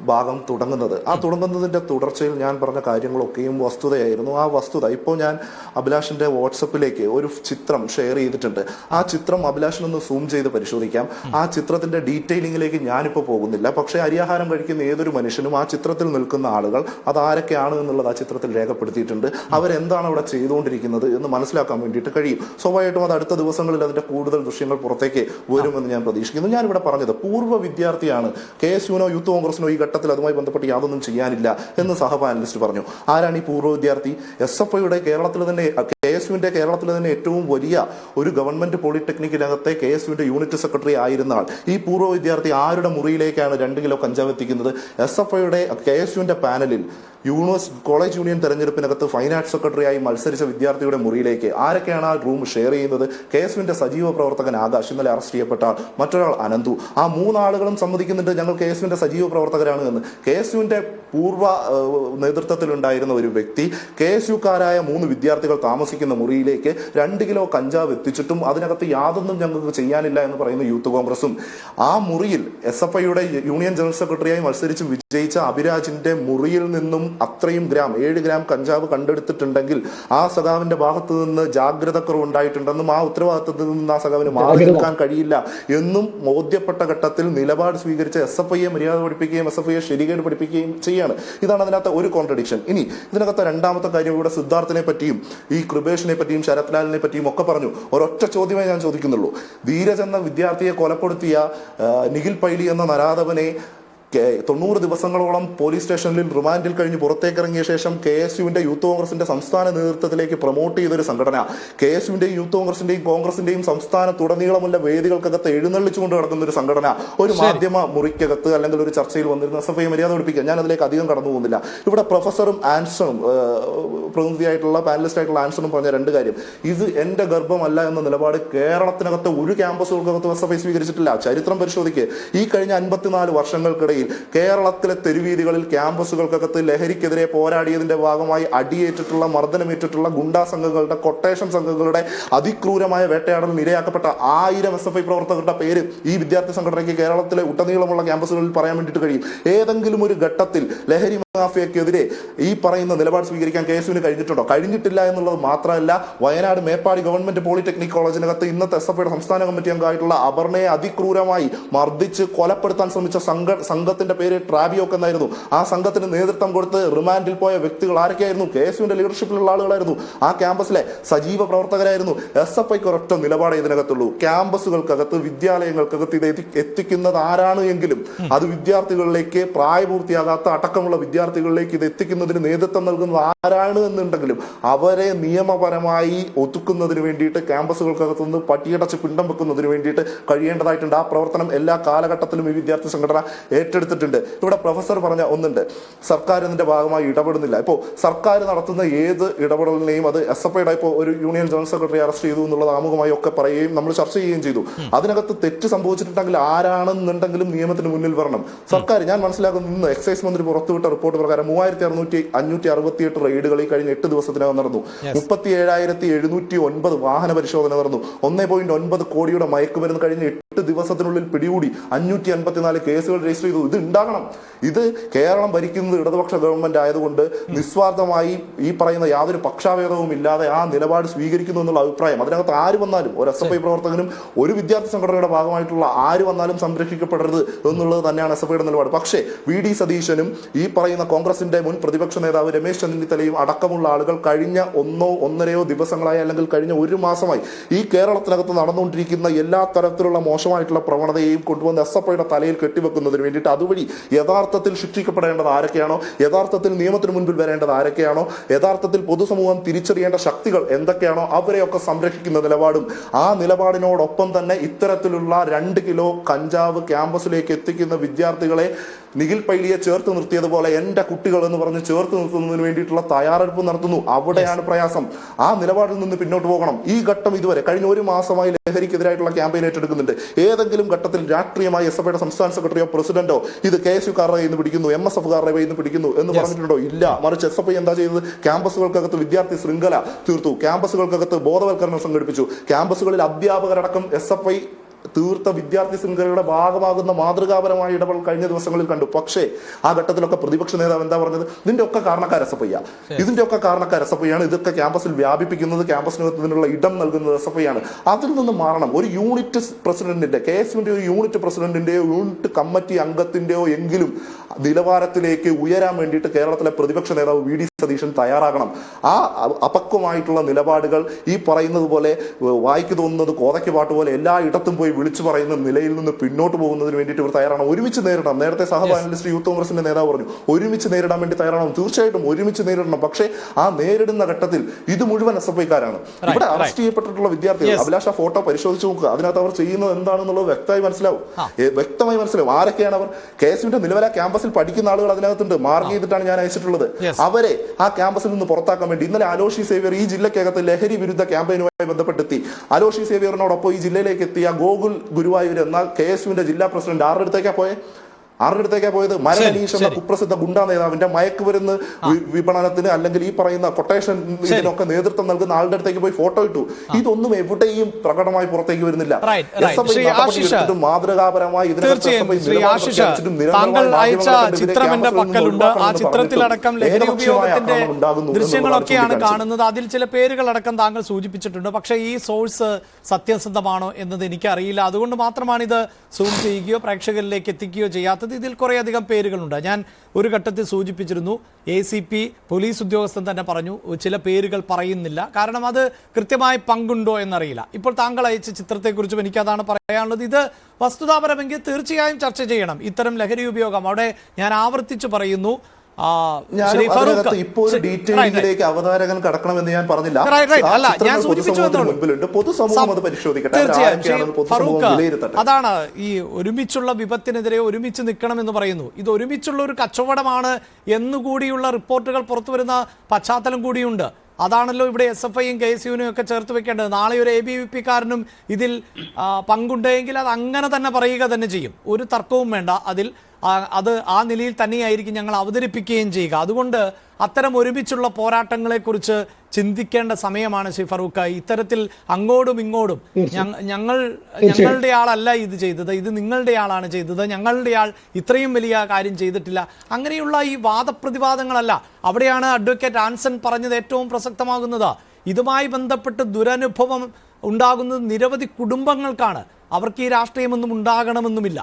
ഭാഗം തുടങ്ങുന്നത്. ആ തുടങ്ങുന്നതിൻ്റെ തുടർച്ചയിൽ ഞാൻ പറഞ്ഞ കാര്യങ്ങളൊക്കെയും വസ്തുതയായിരുന്നു. ആ വസ്തുത ഇപ്പോൾ ഞാൻ അഭിലാഷിൻ്റെ വാട്സപ്പിലേക്ക് ഒരു ചിത്രം ഷെയർ ചെയ്തിട്ടുണ്ട്. ആ ചിത്രം അഭിലാഷിനൊന്ന് സൂം ചെയ്ത് പരിശോധിക്കാം. ആ ചിത്രത്തിൻ്റെ ഡീറ്റെയിലിങ്ങിലേക്ക് ഞാനിപ്പോൾ പോകുന്നില്ല. പക്ഷേ അരിയാഹാരം കഴിക്കുന്ന ഏതൊരു മനുഷ്യനും ആ ചിത്രത്തിൽ നിൽക്കുന്ന ആളുകൾ അതാരൊക്കെയാണ് എന്നുള്ളത് ആ ചിത്രത്തിൽ രേഖപ്പെടുത്തിയിട്ടുണ്ട്. അവരെന്താണ് അവിടെ ചെയ്തുകൊണ്ടിരിക്കുന്നത് എന്ന് മനസ്സിലാക്കാൻ വേണ്ടിയിട്ട് കഴിയും. സ്വാഭാവികമായിട്ടും അത് അടുത്ത ദിവസങ്ങളിൽ അതിൻ്റെ കൂടുതൽ ദൃശ്യങ്ങൾ പുറത്തേക്ക് വരുമെന്ന് ഞാൻ പ്രതീക്ഷിക്കുന്നു. ഞാനിവിടെ പറഞ്ഞത് പൂർവ്വ വിദ്യാർത്ഥിയാണ്. KSUവിനോ യൂത്ത് കോൺഗ്രസിനോ ഈ ഘട്ടത്തിൽ അതുമായി ബന്ധപ്പെട്ട് യാതൊന്നും ചെയ്യാനില്ല എന്ന് സഹ പാനലിസ്റ്റ് പറഞ്ഞു. ആരാണ് ഈ പൂർവ്വ വിദ്യാർത്ഥി? SFIയുടെ കേരളത്തിൽ തന്നെ, KSUവിന്റെ കേരളത്തിൽ തന്നെ ഏറ്റവും വലിയ ഒരു ഗവൺമെന്റ് പോളിടെക്നിക്കിനകത്തെ KSUവിന്റെ യൂണിറ്റ് സെക്രട്ടറി ആയിരുന്ന ആൾ. ഈ പൂർവ്വ വിദ്യാർത്ഥി ആരുടെ മുറിയിലേക്കാണ് 2 കിലോ കഞ്ചാവ് എത്തിക്കുന്നത്? SFIയുടെ KSUവിന്റെ പാനലിൽ കോളേജ് യൂണിയൻ തെരഞ്ഞെടുപ്പിനകത്ത് ഫൈൻ ആർട്സ് സെക്രട്ടറിയായി മത്സരിച്ച വിദ്യാർത്ഥിയുടെ മുറിയിലേക്ക് ആരൊക്കെയാണ് ആ റൂം ഷെയർ ചെയ്യുന്നത്? KSUവിന്റെ സജീവ പ്രവർത്തകൻ ആകാശ്, ഇന്നലെ അറസ്റ്റ് ചെയ്യപ്പെട്ട മറ്റൊരാൾ അനന്തു. ആ 3 ആളുകളും സമ്മതിക്കുന്നുണ്ട് ഞങ്ങൾ KSUവിന്റെ സജീവ പ്രവർത്തകരാണ് എന്ന്. KSUവിന്റെ പൂർവ്വ നേതൃത്വത്തിലുണ്ടായിരുന്ന ഒരു വ്യക്തി KSUക്കാരായ 3 വിദ്യാർത്ഥികൾ താമസിക്കുന്ന മുറിയിലേക്ക് 2 കിലോ കഞ്ചാവ് എത്തിച്ചിട്ടും അതിനകത്ത് യാതൊന്നും ഞങ്ങൾക്ക് ചെയ്യാനില്ല എന്ന് പറയുന്ന യൂത്ത് കോൺഗ്രസും, ആ മുറിയിൽ SFIയുടെ യൂണിയൻ ജനറൽ സെക്രട്ടറിയായി മത്സരിച്ച് വിജയിച്ച അഭിരാജിന്റെ മുറിയിൽ നിന്നും അത്രയും ഗ്രാം 7 ഗ്രാം കഞ്ചാവ് കണ്ടെടുത്തിട്ടുണ്ടെങ്കിൽ ആ സഖാവിന്റെ ഭാഗത്ത് നിന്ന് ജാഗ്രതക്കുറവുണ്ടായിട്ടുണ്ടെന്നും ആ ഉത്തരവാദിത്തത്തിൽ നിന്ന് ആ സഖാവിന് മാറി നിൽക്കാൻ കഴിയില്ല എന്നും ബോധ്യപ്പെട്ട ഘട്ടത്തിൽ നിലപാട് സ്വീകരിച്ച SFIയെ മര്യാദ പഠിപ്പിക്കുകയും SFIയെ ശരികേട് പഠിപ്പിക്കുകയും ചെയ്യാണ്. ഇതാണ് അതിനകത്ത് ഒരു കോൺട്രഡിക്ഷൻ. ഇനി ഇതിനകത്ത് രണ്ടാമത്തെ കാര്യം, ഇവിടെ സിദ്ധാർത്ഥിനെ പറ്റിയും ഈ കൃപേഷിനെ പറ്റിയും ശരത് ലാലിനെ പറ്റിയും ഒക്കെ പറഞ്ഞു. ഒരൊറ്റ ചോദ്യമേ ഞാൻ ചോദിക്കുന്നുള്ളൂ. ധീരജ് എന്ന വിദ്യാർത്ഥിയെ കൊലപ്പെടുത്തിയ നിഖിൽ പൈലി എന്ന നരാധവനെ 90 ദിവസങ്ങളോളം പോലീസ് സ്റ്റേഷനിൽ റിമാൻഡിൽ കഴിഞ്ഞ് പുറത്തേക്കിറങ്ങിയ ശേഷം KSUവിന്റെ യൂത്ത് കോൺഗ്രസിന്റെ സംസ്ഥാന നേതൃത്വത്തിലേക്ക് പ്രൊമോട്ട് ചെയ്തൊരു സംഘടന, KSUവിന്റെയും യൂത്ത് കോൺഗ്രസിന്റെയും സംസ്ഥാനത്തുടനീളമുള്ള വേദികൾക്കകത്ത് എഴുന്നള്ളിച്ചുകൊണ്ട് കിടക്കുന്ന ഒരു സംഘടന ഒരു മാധ്യമ മുറിക്കകത്ത് അല്ലെങ്കിൽ ഒരു ചർച്ചയിൽ വന്നിരുന്ന SFI മര്യാദ പഠിപ്പിക്കുക. ഞാൻ അതിലേക്ക് അധികം കടന്നു പോകുന്നില്ല. ഇവിടെ പ്രൊഫസറും ആൻസറും പ്രതിനിധിയായിട്ടുള്ള പാനലിസ്റ്റ് ആയിട്ടുള്ള ആൻസറും പറഞ്ഞ 2 കാര്യം, ഇത് എന്റെ ഗർഭമല്ല എന്ന നിലപാട് കേരളത്തിനകത്ത് ഒരു ക്യാമ്പസുകൾക്കകത്ത് SFI സ്വീകരിച്ചിട്ടില്ല. ചരിത്രം പരിശോധിക്കുക. ഈ കഴിഞ്ഞ 54 വർഷങ്ങൾക്കിടയിൽ കേരളത്തിലെ തെരുവീതികളിൽ ക്യാമ്പസുകൾക്കകത്ത് ലഹരിക്കെതിരെ പോരാടിയതിന്റെ ഭാഗമായി അടിയേറ്റിട്ടുള്ള, മർദ്ദനമേറ്റിട്ടുള്ള ഗുണ്ടാ സംഘങ്ങളുടെ, കൊട്ടേഷൻ സംഘങ്ങളുടെ അതിക്രൂരമായ വേട്ടയാടലിൽ ഇരയാക്കപ്പെട്ട 1000 SFI പ്രവർത്തകരുടെ പേര് ഈ വിദ്യാർത്ഥി സംഘടനയ്ക്ക് കേരളത്തിലെ ഉടനീളമുള്ള ക്യാമ്പസുകളിൽ പറയാൻ വേണ്ടിയിട്ട് കഴിയും. ഏതെങ്കിലും ഒരു ഘട്ടത്തിൽ ലഹരി മാഫിയക്കെതിരെ ഈ പറയുന്ന നിലപാട് സ്വീകരിക്കാൻ KSUവിന് കഴിഞ്ഞിട്ടുണ്ടോ? കഴിഞ്ഞിട്ടില്ല എന്നുള്ളത് മാത്രമല്ല, വയനാട് മേപ്പാടി ഗവൺമെന്റ് പോളിടെക്നിക് കോളേജിനകത്ത് ഇന്നത്തെ SFIയുടെ സംസ്ഥാന കമ്മിറ്റി അംഗമായിട്ടുള്ള അപർണയെ അതിക്രൂരമായി മർദ്ദിച്ച് കൊലപ്പെടുത്താൻ ശ്രമിച്ച സംഘത്തിന്റെ പേര് ട്രാബിയോക്ക് എന്നായിരുന്നു. ആ സംഘത്തിന് നേതൃത്വം കൊടുത്ത് റിമാൻഡിൽ പോയ വ്യക്തികൾ ആരൊക്കെയായിരുന്നു? KSUവിന്റെ ലീഡർഷിപ്പിലുള്ള ആളുകളായിരുന്നു. ആ ക്യാമ്പസിലെ സജീവ പ്രവർത്തകരായിരുന്നു. SFIക്ക് ഒരൊറ്റ നിലപാട് ഇതിനകത്തുള്ളൂ. ക്യാമ്പസുകൾക്കകത്ത്, വിദ്യാലയങ്ങൾക്കകത്ത് ഇത് എത്തിക്കുന്നത് ആരാണ് എങ്കിലും അത് വിദ്യാർത്ഥികളിലേക്ക്, പ്രായപൂർത്തിയാകാത്ത അടക്കമുള്ള വിദ്യാർത്ഥികളിലേക്ക് ഇത് എത്തിക്കുന്നതിന് നേതൃത്വം നൽകുന്നത് ആരാണ് എന്നുണ്ടെങ്കിലും അവരെ നിയമപരമായി ഒതുക്കുന്നതിന് വേണ്ടിയിട്ട്, ക്യാമ്പസുകൾക്കകത്ത് നിന്ന് പട്ടിയടച്ച് പിണ്ടം വെക്കുന്നതിന് വേണ്ടിയിട്ട് കഴിയേണ്ടതായിട്ടുണ്ട്. ആ പ്രവർത്തനം എല്ലാ കാലഘട്ടത്തിലും ഈ വിദ്യാർത്ഥി സംഘടന ഏറ്റെടുത്തിട്ടുണ്ട്. ഇവിടെ പ്രൊഫസർ പറഞ്ഞ ഒന്നുണ്ട്, സർക്കാർ ഇതിന്റെ ഭാഗമായി ഇടപെടുന്നില്ല. ഇപ്പോൾ സർക്കാർ നടത്തുന്ന ഏത് ഇടപെടലിനെയും അത് SFIയുടെ ഇപ്പോൾ ഒരു യൂണിയൻ ജനറൽ സെക്രട്ടറി അറസ്റ്റ് ചെയ്തു എന്നുള്ളത് ആമുഖമായി ഒക്കെ പറയുകയും നമ്മൾ ചർച്ച ചെയ്യുകയും ചെയ്തു. അതിനകത്ത് തെറ്റ് സംഭവിച്ചിട്ടുണ്ടെങ്കിൽ ആരാണെന്നുണ്ടെങ്കിലും നിയമത്തിന് മുന്നിൽ വരണം. സർക്കാർ, ഞാൻ മനസ്സിലാക്കുന്നു, ഇന്ന് എക്സൈസ് മന്ത്രി പുറത്തുവിട്ട റിപ്പോർട്ട് റിപ്പോർട്ട് പ്രകാരം 3668 റെയ്ഡുകൾ ഈ കഴിഞ്ഞ 8 ദിവസത്തിനകം നടന്നു. 37,709 വാഹന പരിശോധന നടന്നു. 1.9 കോടിയുടെ മയക്കുമരുന്ന് കഴിഞ്ഞ 8 ദിവസത്തിനുള്ളിൽ പിടികൂടി. 554 കേസുകൾ രജിസ്റ്റർ ചെയ്തു. ഇത് ഉണ്ടാകണം. ഇത് കേരളം ഭരിക്കുന്നത് ഇടതുപക്ഷ ഗവൺമെന്റ് ആയതുകൊണ്ട് നിസ്വാർത്ഥമായി ഈ പറയുന്ന യാതൊരു പക്ഷാഭേദവും ഇല്ലാതെ ആ നിലപാട് സ്വീകരിക്കുന്നു എന്നുള്ള അഭിപ്രായം. അതിനകത്ത് ആര് വന്നാലും, ഒരു SFI പ്രവർത്തകനും ഒരു വിദ്യാർത്ഥി സംഘടനയുടെ ഭാഗമായിട്ടുള്ള ആര് വന്നാലും സംരക്ഷിക്കപ്പെടരുത് എന്നുള്ളത് തന്നെയാണ് SFIയുടെ നിലപാട്. പക്ഷേ VD സതീശനും ഈ പറയുന്ന കോൺഗ്രസിന്റെ മുൻ പ്രതിപക്ഷ നേതാവ് രമേശ് ചെന്നിത്തലയും അടക്കമുള്ള ആളുകൾ കഴിഞ്ഞ 1-1.5 ദിവസങ്ങളായി അല്ലെങ്കിൽ കഴിഞ്ഞ 1 മാസമായി ഈ കേരളത്തിനകത്ത് നടന്നുകൊണ്ടിരിക്കുന്ന എല്ലാ തരത്തിലുള്ള മോശമായിട്ടുള്ള പ്രവണതയെയും കൊണ്ടുവന്ന് SFIയുടെ തലയിൽ കെട്ടിവെക്കുന്നതിന് വേണ്ടിയിട്ട് അതുവഴി യഥാർത്ഥത്തിൽ ശിക്ഷിക്കപ്പെടേണ്ടത് ആരൊക്കെയാണോ, യഥാർത്ഥത്തിൽ നിയമത്തിന് മുൻപിൽ വരേണ്ടത് ആരൊക്കെയാണോ, യഥാർത്ഥത്തിൽ പൊതുസമൂഹം തിരിച്ചറിയേണ്ട ശക്തികൾ എന്തൊക്കെയാണോ അവരെയൊക്കെ സംരക്ഷിക്കുന്ന നിലപാടും, ആ നിലപാടിനോടൊപ്പം തന്നെ ഇത്തരത്തിലുള്ള 2 കിലോ കഞ്ചാവ് ക്യാമ്പസിലേക്ക് എത്തിക്കുന്ന വിദ്യാർത്ഥികളെ നിഖിൽ പൈലിയെ ചേർത്ത് നിർത്തിയതുപോലെ എന്റെ കുട്ടികൾ എന്ന് പറഞ്ഞ് ചേർത്ത് നിർത്തുന്നതിന് വേണ്ടിയിട്ടുള്ള തയ്യാറെടുപ്പ് നടത്തുന്നു. അവിടെയാണ് പ്രയാസം. ആ നിലപാടിൽ നിന്ന് പിന്നോട്ട് പോകണം. ഈ ഘട്ടം ഇതുവരെ കഴിഞ്ഞ 1 മാസമായി ലഹരിക്കെതിരായിട്ടുള്ള ക്യാമ്പയിൻ ഏറ്റെടുക്കുന്നുണ്ട്. ഏതെങ്കിലും ഘട്ടത്തിൽ രാഷ്ട്രീയമായി SFIയുടെ സംസ്ഥാന സെക്രട്ടറിയോ പ്രസിഡന്റോ ഇത് KSUക്കാരുടെ കയ്യിൽ നിന്ന് പിടിക്കുന്നു, MSFകാരുടെ കയ്യിൽ നിന്ന് പിടിക്കുന്നു എന്ന് പറഞ്ഞിട്ടുണ്ടോ? ഇല്ല. മറിച്ച് SFI എന്താ ചെയ്തത്? ക്യാമ്പസുകൾക്കകത്ത് വിദ്യാർത്ഥി ശൃംഖല തീർത്തു, ക്യാമ്പസുകൾക്കകത്ത് ബോധവൽക്കരണം സംഘടിപ്പിച്ചു, ക്യാമ്പസുകളിൽ അധ്യാപകരടക്കം SFI തീർത്ത വിദ്യാർത്ഥി ശൃംഖലയുടെ ഭാഗമാകുന്ന മാതൃകാപരമായ ഇടപെടൽ കഴിഞ്ഞ ദിവസങ്ങളിൽ കണ്ടു. പക്ഷേ ആ ഘട്ടത്തിലൊക്കെ പ്രതിപക്ഷ നേതാവ് എന്താ പറഞ്ഞത്? ഇതിന്റെ ഒക്കെ കാരണക്കാർ SFIയാണ്, ഇതിന്റെ ഒക്കെ കാരണക്കാർ SFIയാണ്, ഇതൊക്കെ ക്യാമ്പസിൽ വ്യാപിപ്പിക്കുന്നത്, ക്യാമ്പസിനകത്ത് ഇതിനുള്ള ഇടം നൽകുന്നത് SFIയാണ്. അതിൽ നിന്ന് മാറണം. ഒരു യൂണിറ്റ് പ്രസിഡന്റിന്റെ, KSUവിന്റെ ഒരു യൂണിറ്റ് പ്രസിഡന്റിന്റെയോ യൂണിറ്റ് കമ്മിറ്റി അംഗത്തിന്റെയോ എങ്കിലും നിലവാരത്തിലേക്ക് ഉയരാൻ വേണ്ടിയിട്ട് കേരളത്തിലെ പ്രതിപക്ഷ നേതാവ് VD സതീശൻ തയ്യാറാകണം. ആ അപക്വമായിട്ടുള്ള നിലപാടുകൾ ഈ പറയുന്നത് പോലെ വായിക്ക് തോന്നുന്നത് കോതയ്ക്ക് പാട്ട് പോലെ എല്ലാ ഇടത്തും പോയി വിളിച്ചു പറയുന്ന നിലയിൽ നിന്ന് പിന്നോട്ട് പോകുന്നതിന് വേണ്ടിയിട്ട് ഇവർ തയ്യാറാണ്. ഒരുമിച്ച് നേരിടണം. നേരത്തെ സഹപാനലിസ്റ്റ് യൂത്ത് കോൺഗ്രസിന്റെ നേതാവ് പറഞ്ഞു ഒരുമിച്ച് നേരിടാൻ വേണ്ടി തയ്യാറാണ്. തീർച്ചയായിട്ടും ഒരുമിച്ച് നേരിടണം. പക്ഷേ ആ നേരിടുന്ന ഘട്ടത്തിൽ ഇത് മുഴുവൻ SFIക്കാരാണ്. ഇവിടെ അറസ്റ്റ് ചെയ്യപ്പെട്ടിട്ടുള്ള വിദ്യാർത്ഥികൾ, അഭിലാഷ ഫോട്ടോ പരിശോധിച്ച് നോക്കുക. അതിനകത്ത് അവർ ചെയ്യുന്നത് എന്താണെന്നുള്ളത് വ്യക്തമായി മനസ്സിലാവും. ആരൊക്കെയാണ് അവർ? KSUവിന്റെ നിലവിലെ ക്യാമ്പസിൽ പഠിക്കുന്ന ആളുകൾ അതിനകത്തുണ്ട്. മാർക്ക് ചെയ്തിട്ടാണ് ഞാൻ അയച്ചിട്ടുള്ളത്. അവരെ ആ ക്യാമ്പസിൽ നിന്ന് പുറത്താക്കാൻ വേണ്ടി ഇന്നലെ അലോഷി സേവ്യർ ഈ ജില്ലക്കകത്ത് ലഹരി വിരുദ്ധ ക്യാമ്പയിനുമായി ബന്ധപ്പെട്ടെത്തി. അലോഷി സേവ്യറിനോടൊപ്പം ഈ ജില്ലയിലേക്ക് എത്തിയ ഗോകുൽ ഗുരുവായൂർ എന്ന KSUവിന്റെ ജില്ലാ പ്രസിഡന്റ് ആരുടെ അടുത്തേക്കാ പോയത്? മരണനീഷ് എന്ന കുപ്രസിദ്ധ ഗുണ്ടാ നേതാവിന്റെ മയക്കുമരുന്ന് വിപണനത്തിന് അല്ലെങ്കിൽ ഈ പറയുന്ന കൊട്ടേഷൻ ഇതിനൊക്കെ നേതൃത്വം നൽകുന്ന ആളുടെ അടുത്തേക്ക് പോയി ഫോട്ടോ ഇട്ടു. ഇതൊന്നും എവിടെയും പ്രകടമായി പുറത്തേക്ക് വരുന്നില്ല. മാതൃകാപരമായി താങ്കൾ അയച്ച ചിത്രം എന്റെ പക്കലുണ്ട്. ആ ചിത്രത്തിലടക്കം ലഹരി ഉപയോഗത്തിന്റെ ദൃശ്യങ്ങളൊക്കെയാണ് കാണുന്നത്. അതിൽ ചില പേരുകളടക്കം താങ്കൾ സൂചിപ്പിച്ചിട്ടുണ്ട്. പക്ഷേ ഈ സോഴ്സ് സത്യസന്ധമാണോ എന്നത് എനിക്കറിയില്ല. അതുകൊണ്ട് മാത്രമാണ് ഇത് സൂം ചെയ്യുകയോ പ്രേക്ഷകരിലേക്ക് എത്തിക്കുകയോ ചെയ്യാത്തത്. ഇതിൽ കുറേയധികം പേരുകളുണ്ട്. ഞാൻ ഒരു ഘട്ടത്തിൽ സൂചിപ്പിച്ചിരുന്നു, ACP പോലീസ് ഉദ്യോഗസ്ഥൻ തന്നെ പറഞ്ഞു ചില പേരുകൾ പറയുന്നില്ല, കാരണം അത് കൃത്യമായി പങ്കുണ്ടോ എന്നറിയില്ല. ഇപ്പോൾ താങ്കൾ അയച്ച ചിത്രത്തെക്കുറിച്ചും എനിക്കതാണ് പറയാനുള്ളത്. ഇത് വസ്തുതാപരമെങ്കിൽ തീർച്ചയായും ചർച്ച ചെയ്യണം. ഇത്തരം ലഹരി ഉപയോഗം അവിടെ ഞാൻ ആവർത്തിച്ചു പറയുന്നു. ഇപ്പോൾ ഡീറ്റെയിലിംഗിലേക്ക് അവതാരകൻ കടക്കണമെന്ന് ഞാൻ പറഞ്ഞില്ല. പൊതുസമൂഹം അത് പരിശോധിക്കട്ടെ. അതാണ് ഈ ഒരുമിച്ചുള്ള വിപത്തിനെതിരെ ഒരുമിച്ച് നിൽക്കണം എന്ന് പറയുന്നു. ഇത് ഒരുമിച്ചുള്ള ഒരു കച്ചവടമാണ് എന്നുകൂടിയുള്ള റിപ്പോർട്ടുകൾ പുറത്തു വരുന്ന പശ്ചാത്തലം കൂടിയുണ്ട്. അതാണല്ലോ ഇവിടെ SFIയും KSUവിനും ഒക്കെ ചേർത്ത് വെക്കേണ്ടത്. നാളെ ഒരു ABVP-കാരനും ഇതിൽ പങ്കുണ്ടെങ്കിൽ അത് അങ്ങനെ തന്നെ പറയുക തന്നെ ചെയ്യും. ഒരു തർക്കവും വേണ്ട. അത് ആ നിലയിൽ തന്നെയായിരിക്കും ഞങ്ങൾ അവതരിപ്പിക്കുകയും ചെയ്യുക. അതുകൊണ്ട് അത്തരം ഒരുമിച്ചുള്ള പോരാട്ടങ്ങളെക്കുറിച്ച് ചിന്തിക്കേണ്ട സമയമാണ് ശ്രീ ഫറൂഖ്. ഇത്തരത്തിൽ അങ്ങോട്ടും ഇങ്ങോട്ടും ഞങ്ങളുടെ ആളല്ല ഇത് ചെയ്തത്, ഇത് നിങ്ങളുടെ ആളാണ് ചെയ്തത്, ഞങ്ങളുടെ ആൾ ഇത്രയും വലിയ കാര്യം ചെയ്തിട്ടില്ല, അങ്ങനെയുള്ള ഈ വാദപ്രതിവാദങ്ങളല്ല. അവിടെയാണ് അഡ്വക്കേറ്റ് ആൻസൺ പറഞ്ഞത് ഏറ്റവും പ്രസക്തമാകുന്നത്. ഇതുമായി ബന്ധപ്പെട്ട് ദുരനുഭവം ഉണ്ടാകുന്നത് നിരവധി കുടുംബങ്ങൾക്കാണ്. അവർക്ക് ഈ രാഷ്ട്രീയമൊന്നും ഉണ്ടാകണമെന്നുമില്ല.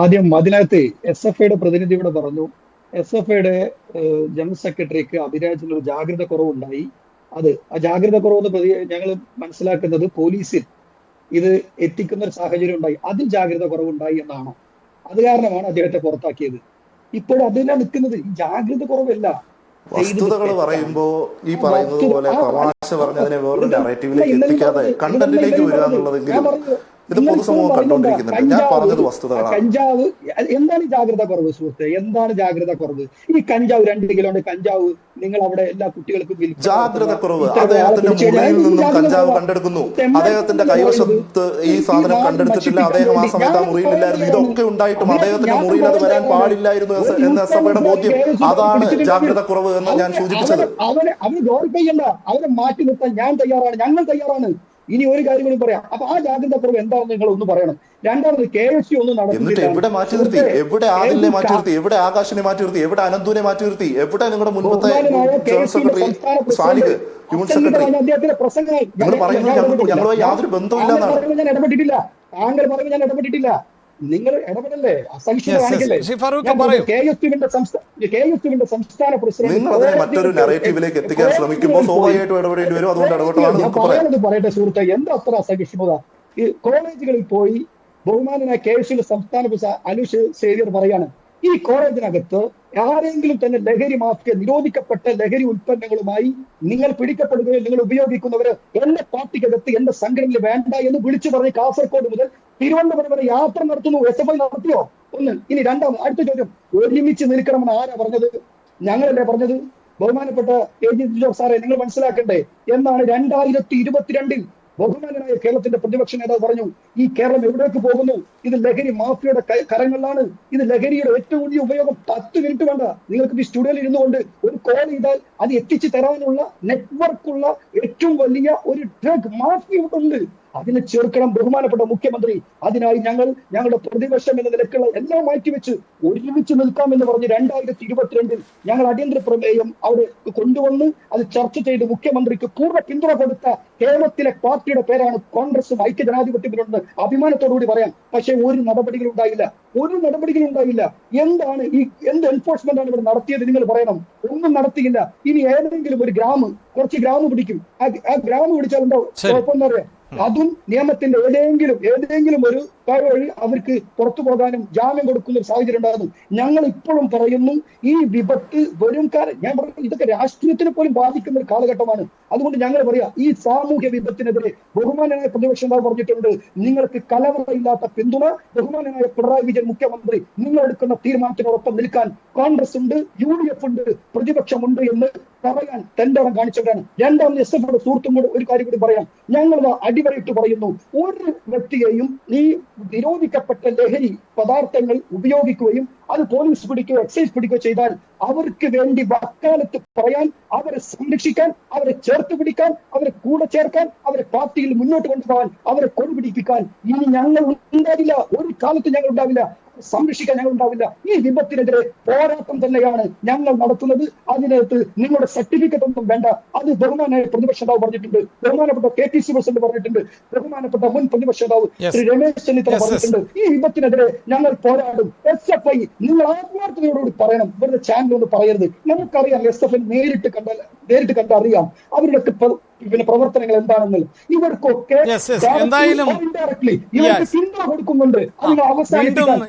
ആദ്യം അതിനകത്ത് SFIയുടെ പ്രതിനിധി ഇവിടെ പറഞ്ഞു, SFIയുടെ ജനറൽ സെക്രട്ടറിക്ക് അഭിരാജിന് ഒരു ജാഗ്രത കുറവുണ്ടായി. ആ ജാഗ്രത കുറവെന്ന് ഞങ്ങൾ മനസ്സിലാക്കുന്നത് പോലീസിൽ ഇത് എത്തിക്കുന്ന ഒരു സാഹചര്യം ഉണ്ടായി, അതിൽ ജാഗ്രത കുറവുണ്ടായി എന്നാണോ? അത് കാരണമാണ് അദ്ദേഹത്തെ പുറത്താക്കിയത്. ഇപ്പോഴും അതിലാണ് നിൽക്കുന്നത്. ഈ ജാഗ്രത കുറവല്ല. വസ്തുതകൾ പറയുമ്പോ ഈ പറയുന്നത് പോലെ തമാശ പറഞ്ഞതിനെ വേറൊരു നറേറ്റീവിലേക്ക് എത്തിക്കാതെ കണ്ടന്റിലേക്ക് വരിക എന്നുള്ളതെങ്കിലും ഇത് പൊതുസമൂഹം കണ്ടുകൊണ്ടിരിക്കുന്നുണ്ട്. ഞാൻ പറഞ്ഞത് വസ്തുതകളാണ്. കഞ്ചാവ് എന്താണ് ഈ ജാഗ്രത കുറവ് സുഹൃത്തെ? എന്താണ് ജാഗ്രത കുറവ്? ഈ കഞ്ചാവ് 2 കിലോന്റെ കഞ്ചാവ് നിങ്ങൾ അവിടെ എല്ലാ കുട്ടികൾക്കും ജാഗ്രത കുറവ്. അദ്ദേഹത്തിന്റെ മുറിയിൽ നിന്നും കഞ്ചാവ് കണ്ടെടുക്കുന്നു. അദ്ദേഹത്തിന്റെ കൈവശത്ത് ഈ സാധനം കണ്ടെടുത്തിട്ടില്ല. അദ്ദേഹം ആ സമയത്ത് ആ മുറിയിലില്ലായിരുന്നു. ഇതൊക്കെ ഉണ്ടായിട്ടും അദ്ദേഹത്തിന്റെ മുറിയിൽ അത് വരാൻ പാടില്ലായിരുന്നു എന്ന് എസ്എഫ്ഐയുടെ ബോധ്യം. അതാണ് ജാഗ്രത കുറവ് എന്ന് ഞാൻ സൂചിപ്പിച്ചത്. അവന് ഗ്ലോറിഫൈ ചെയ്യണ്ട, അവരെ മാറ്റി നിർത്താൻ ഞാൻ തയ്യാറാണ്, ഞങ്ങൾ തയ്യാറാണ്. ഇനി ഒരു കാര്യം കൂടി പറയാം. അപ്പൊ ആ ജാഗ്രത കുറവ് എന്താണെന്ന് നിങ്ങൾ ഒന്ന് പറയണം. രണ്ടാമത് KSU ഒന്നും എന്നിട്ട് എവിടെ മാറ്റി നിർത്തി? എവിടെ ആദിലിനെ മാറ്റി നിർത്തി? എവിടെ ആകാശിനെ മാറ്റി നിർത്തി? എവിടെ അനന്തുവിനെ മാറ്റി നിർത്തി? എവിടെ നിങ്ങളുടെ മുൻപത്തെ general secretary Salih, unit secretary? നിങ്ങൾ പറയുന്നത് ഞങ്ങളുമായി യാതൊരു ബന്ധമില്ലെന്നാണ്. ഞാൻ ഇടപെട്ടിട്ടില്ല. താങ്കൾ പറഞ്ഞു ഞാൻ ഇടപെട്ടിട്ടില്ല. നിങ്ങൾ ഇടപെടല്ലേ? അസഹിഷ്ണുത കാണിക്കല്ലേ? KSUവിന്റെ സംസ്ഥാന പ്രസിഡന്റ് നിങ്ങൾ അതിനെ മറ്റൊരു നറേറ്റീവിലേക്ക് എത്തിക്കാൻ ശ്രമിക്കുമ്പോൾ സ്വാഭാവികമായിട്ടും ഇടപെടേണ്ടി വരും. അതുകൊണ്ട് ഇടപെട്ടതാണ്. പറയട്ടെ സുഹൃത്തെ, എന്താ അത്ര അസഹിഷ്ണുത? ഈ കോളേജുകളിൽ പോയി ബഹുമാനായ KSU സംസ്ഥാന പ്രസിഡന്റ് അനുഷ് സേവ്യർ പറയാണ്, ഈ കോളേജിനകത്ത് ആരെങ്കിലും തന്നെ ലഹരി മാഫിയ, നിരോധിക്കപ്പെട്ട ലഹരി ഉൽപ്പന്നങ്ങളുമായി നിങ്ങൾ പിടിക്കപ്പെടുകയോ നിങ്ങൾ ഉപയോഗിക്കുന്നവര് എന്റെ പാർട്ടിക്കകത്ത് എന്റെ സംഘടനയിൽ വേണ്ട എന്ന് വിളിച്ചു പറഞ്ഞ് കാസർഗോഡ് മുതൽ തിരുവനന്തപുരം വരെ യാത്ര നടത്തുന്നു. SFI നടത്തിയോ? ഒന്ന്. ഇനി രണ്ടാമത് അടുത്ത ചോദ്യം, ഒരുമിച്ച് നിൽക്കണമെന്ന് ആരാ പറഞ്ഞത്? ഞങ്ങളല്ലേ പറഞ്ഞത്? ബഹുമാനപ്പെട്ട AG ജോർജ് സാറെ, നിങ്ങൾ മനസ്സിലാക്കണ്ടേ എന്നാണ് 2022 ബഹുമാനായ കേരളത്തിന്റെ പ്രതിപക്ഷ നേതാവ് പറഞ്ഞു, ഈ കേരളം എവിടേക്ക് പോകുന്നു? ഇത് ലഹരി മാഫിയയുടെ കരങ്ങളിലാണ്. ഇത് ലഹരിയുടെ ഏറ്റവും വലിയ ഉപയോഗം. 10 മിനിറ്റ് വേണ്ട, നിങ്ങൾക്ക് ഈ സ്റ്റുഡിയോയിൽ ഇരുന്നുകൊണ്ട് ഒരു കോൾ ചെയ്താൽ അത് എത്തിച്ചു തരാനുള്ള നെറ്റ്വർക്കുള്ള ഏറ്റവും വലിയ ഒരു ഡ്രഗ് മാഫിയ ഉണ്ട്. അതിനെ ചെറുക്കണം ബഹുമാനപ്പെട്ട മുഖ്യമന്ത്രി. അതിനായി ഞങ്ങളുടെ പ്രതിപക്ഷം എന്ന നിലക്കുള്ള എല്ലാം മാറ്റിവെച്ച് ഒരുമിച്ച് നിൽക്കാമെന്ന് പറഞ്ഞ് 2022 ഞങ്ങൾ അടിയന്തര പ്രമേയം അവിടെ കൊണ്ടുവന്ന് അത് ചർച്ച ചെയ്ത് മുഖ്യമന്ത്രിക്ക് പൂർണ്ണ പിന്തുണ കൊടുത്ത കേരളത്തിലെ പാർട്ടിയുടെ പേരാണ് കോൺഗ്രസും ഐക്യജനാധിപത്യത്തിലുണ്ട്. അഭിമാനത്തോടുകൂടി പറയാം. പക്ഷെ ഒരു നടപടികളും ഉണ്ടായില്ല. എന്താണ് എന്ത് എൻഫോഴ്സ്മെന്റ് ആണ് ഇവിടെ നടത്തിയത്? നിങ്ങൾ പറയണം. ഒന്നും നടത്തിയില്ല. ഇനി ഏതെങ്കിലും ഒരു കുറച്ച് ഗ്രാമം പിടിക്കും. ആ ഗ്രാമം പിടിച്ചാലുണ്ടോ കുഴപ്പമെന്ന് പറയാം. അതും നിയമത്തിന്റെ ഏതെങ്കിലും ഒരു വഴി അവർക്ക് പുറത്തു പോകാനും ജാമ്യം കൊടുക്കുന്ന ഒരു സാഹചര്യം ഉണ്ടാകുന്നു. ഞങ്ങൾ ഇപ്പോഴും പറയുന്നു, ഈ വിപത്ത് വരും ഞാൻ പറഞ്ഞു, ഇതൊക്കെ രാഷ്ട്രീയത്തിനെ പോലും ബാധിക്കുന്ന ഒരു കാലഘട്ടമാണ്. അതുകൊണ്ട് ഞങ്ങൾ പറയാം, ഈ സാമൂഹ്യ വിപത്തിനെതിരെ ബഹുമാനായ പ്രതിപക്ഷ നേതാവ് പറഞ്ഞിട്ടുണ്ട്, നിങ്ങൾക്ക് കലവറയില്ലാത്ത പിന്തുണ ബഹുമാനായ പിണറായി വിജയൻ മുഖ്യമന്ത്രി നിങ്ങൾ എടുക്കുന്ന തീരുമാനത്തിനോടൊപ്പം നിൽക്കാൻ കോൺഗ്രസ് ഉണ്ട്, UDF ഉണ്ട്, പ്രതിപക്ഷമുണ്ട് എന്ന് പറയാൻ തെണ്ടണം കാണിച്ചവരാണ്. രണ്ടാമത് SFയുടെ സുഹൃത്തും കൂടെ ഒരു കാര്യം കൂടി പറയാം. ഞങ്ങൾ അടിവരയിട്ട് പറയുന്നു, ഒരു വ്യക്തിയെയും ഈ നിരോധിക്കപ്പെട്ട ലഹരി പദാർത്ഥങ്ങൾ ഉപയോഗിക്കുകയും അത് പോലീസ് പിടിക്കുകയോ എക്സൈസ് പിടിക്കുകയോ ചെയ്താൽ അവർക്ക് വേണ്ടി വക്കാലത്ത് പറയാൻ, അവരെ സംരക്ഷിക്കാൻ, അവരെ ചേർത്ത് പിടിക്കാൻ, അവരെ കൂടെ ചേർക്കാൻ, അവരെ പാർട്ടിയിൽ മുന്നോട്ട് കൊണ്ടുപോകാൻ, അവരെ കൊണ്ടുപിടിപ്പിക്കാൻ ഇനി ഞങ്ങൾ ഉണ്ടാവില്ല. ഒരു കാലത്ത് ഞങ്ങൾ ഉണ്ടാവില്ല. സംരക്ഷിക്കാൻ ഞങ്ങൾ ഉണ്ടാവില്ല. ഈ വിപത്തിനെതിരെ പോരാട്ടം തന്നെയാണ് ഞങ്ങൾ നടത്തുന്നത്. അതിനകത്ത് നിങ്ങളുടെ സർട്ടിഫിക്കറ്റ് ഒന്നും വേണ്ട. അത് ബഹുമാനായ പ്രതിപക്ഷ നേതാവ് പറഞ്ഞിട്ടുണ്ട്, ബഹുമാനപ്പെട്ട KPC പ്രസിഡന്റ് പറഞ്ഞിട്ടുണ്ട്, ബഹുമാനപ്പെട്ട മുൻ പ്രതിപക്ഷ നേതാവ് ശ്രീ രമേശ് ചെന്നിത്തല പറഞ്ഞിട്ടുണ്ട്. ഈ വിപത്തിനെതിരെ ഞങ്ങൾ പോരാടും. SFI നിങ്ങൾ ആത്മാർത്ഥതയോടുകൂടി പറയണം. ഇവരുടെ ചാനൽ ഒന്ന് പറയരുത്. നമുക്കറിയാം, SFI നേരിട്ട് കണ്ടറിയാം അവരുടെയൊക്കെ പ്രവർത്തനങ്ങൾ എന്താണെന്ന്. ഇവർക്കൊക്കെ എന്തായാലും പിന്തുണ കൊടുക്കുന്നുണ്ട്.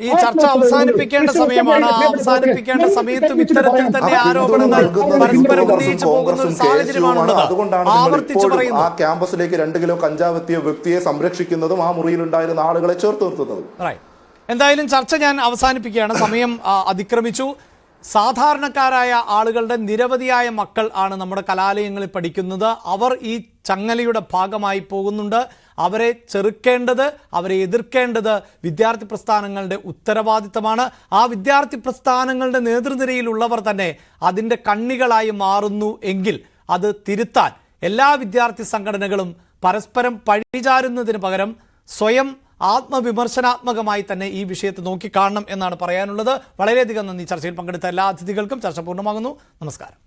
ഈ ചർച്ച അവസാനിപ്പിക്കേണ്ട സമയമാണ്. അവസാനിപ്പിക്കേണ്ട സമയത്തും ഇത്തരത്തിൽ തന്നെ ആരോപണങ്ങൾ പരസ്പരം ഉന്നയിച്ചു പോകുന്ന ഒരു സാഹചര്യമാണുള്ളത്. ആവർത്തിച്ച് പറയുന്നു, ആ ക്യാമ്പസിലേക്ക് 2 കിലോ കഞ്ചാവ് എത്തിയ വ്യക്തിയെ സംരക്ഷിക്കുന്നതും ആ മുറിയിലുണ്ടായിരുന്ന ആളുകളെ ചേർത്ത് നിർത്തുന്നതും. എന്തായാലും ചർച്ച ഞാൻ അവസാനിപ്പിക്കുകയാണ്. സമയം അതിക്രമിച്ചു. സാധാരണക്കാരായ ആളുകളുടെ നിരവധിയായ മക്കൾ ആണ് നമ്മുടെ കലാലയങ്ങളിൽ പഠിക്കുന്നത്. അവർ ഈ ചങ്ങലയുടെ ഭാഗമായി പോകുന്നുണ്ട്. അവരെ ചെറുക്കേണ്ടത്, അവരെ എതിർക്കേണ്ടത് വിദ്യാർത്ഥി പ്രസ്ഥാനങ്ങളുടെ ഉത്തരവാദിത്തമാണ്. ആ വിദ്യാർത്ഥി പ്രസ്ഥാനങ്ങളുടെ നേതൃനിരയിലുള്ളവർ തന്നെ അതിൻ്റെ കണ്ണികളായി മാറുന്നു എങ്കിൽ അത് തിരുത്താൻ എല്ലാ വിദ്യാർത്ഥി സംഘടനകളും പരസ്പരം പഴിചാരുന്നതിന് പകരം സ്വയം ആത്മവിമർശനാത്മകമായി തന്നെ ഈ വിഷയത്തെ നോക്കിക്കാണണം എന്നാണ് പറയാനുള്ളത്. വളരെയധികം നന്ദി. ചർച്ചയിൽ പങ്കെടുത്ത എല്ലാ അതിഥികൾക്കും. ചർച്ച പൂർണ്ണമാകുന്നു. നമസ്കാരം.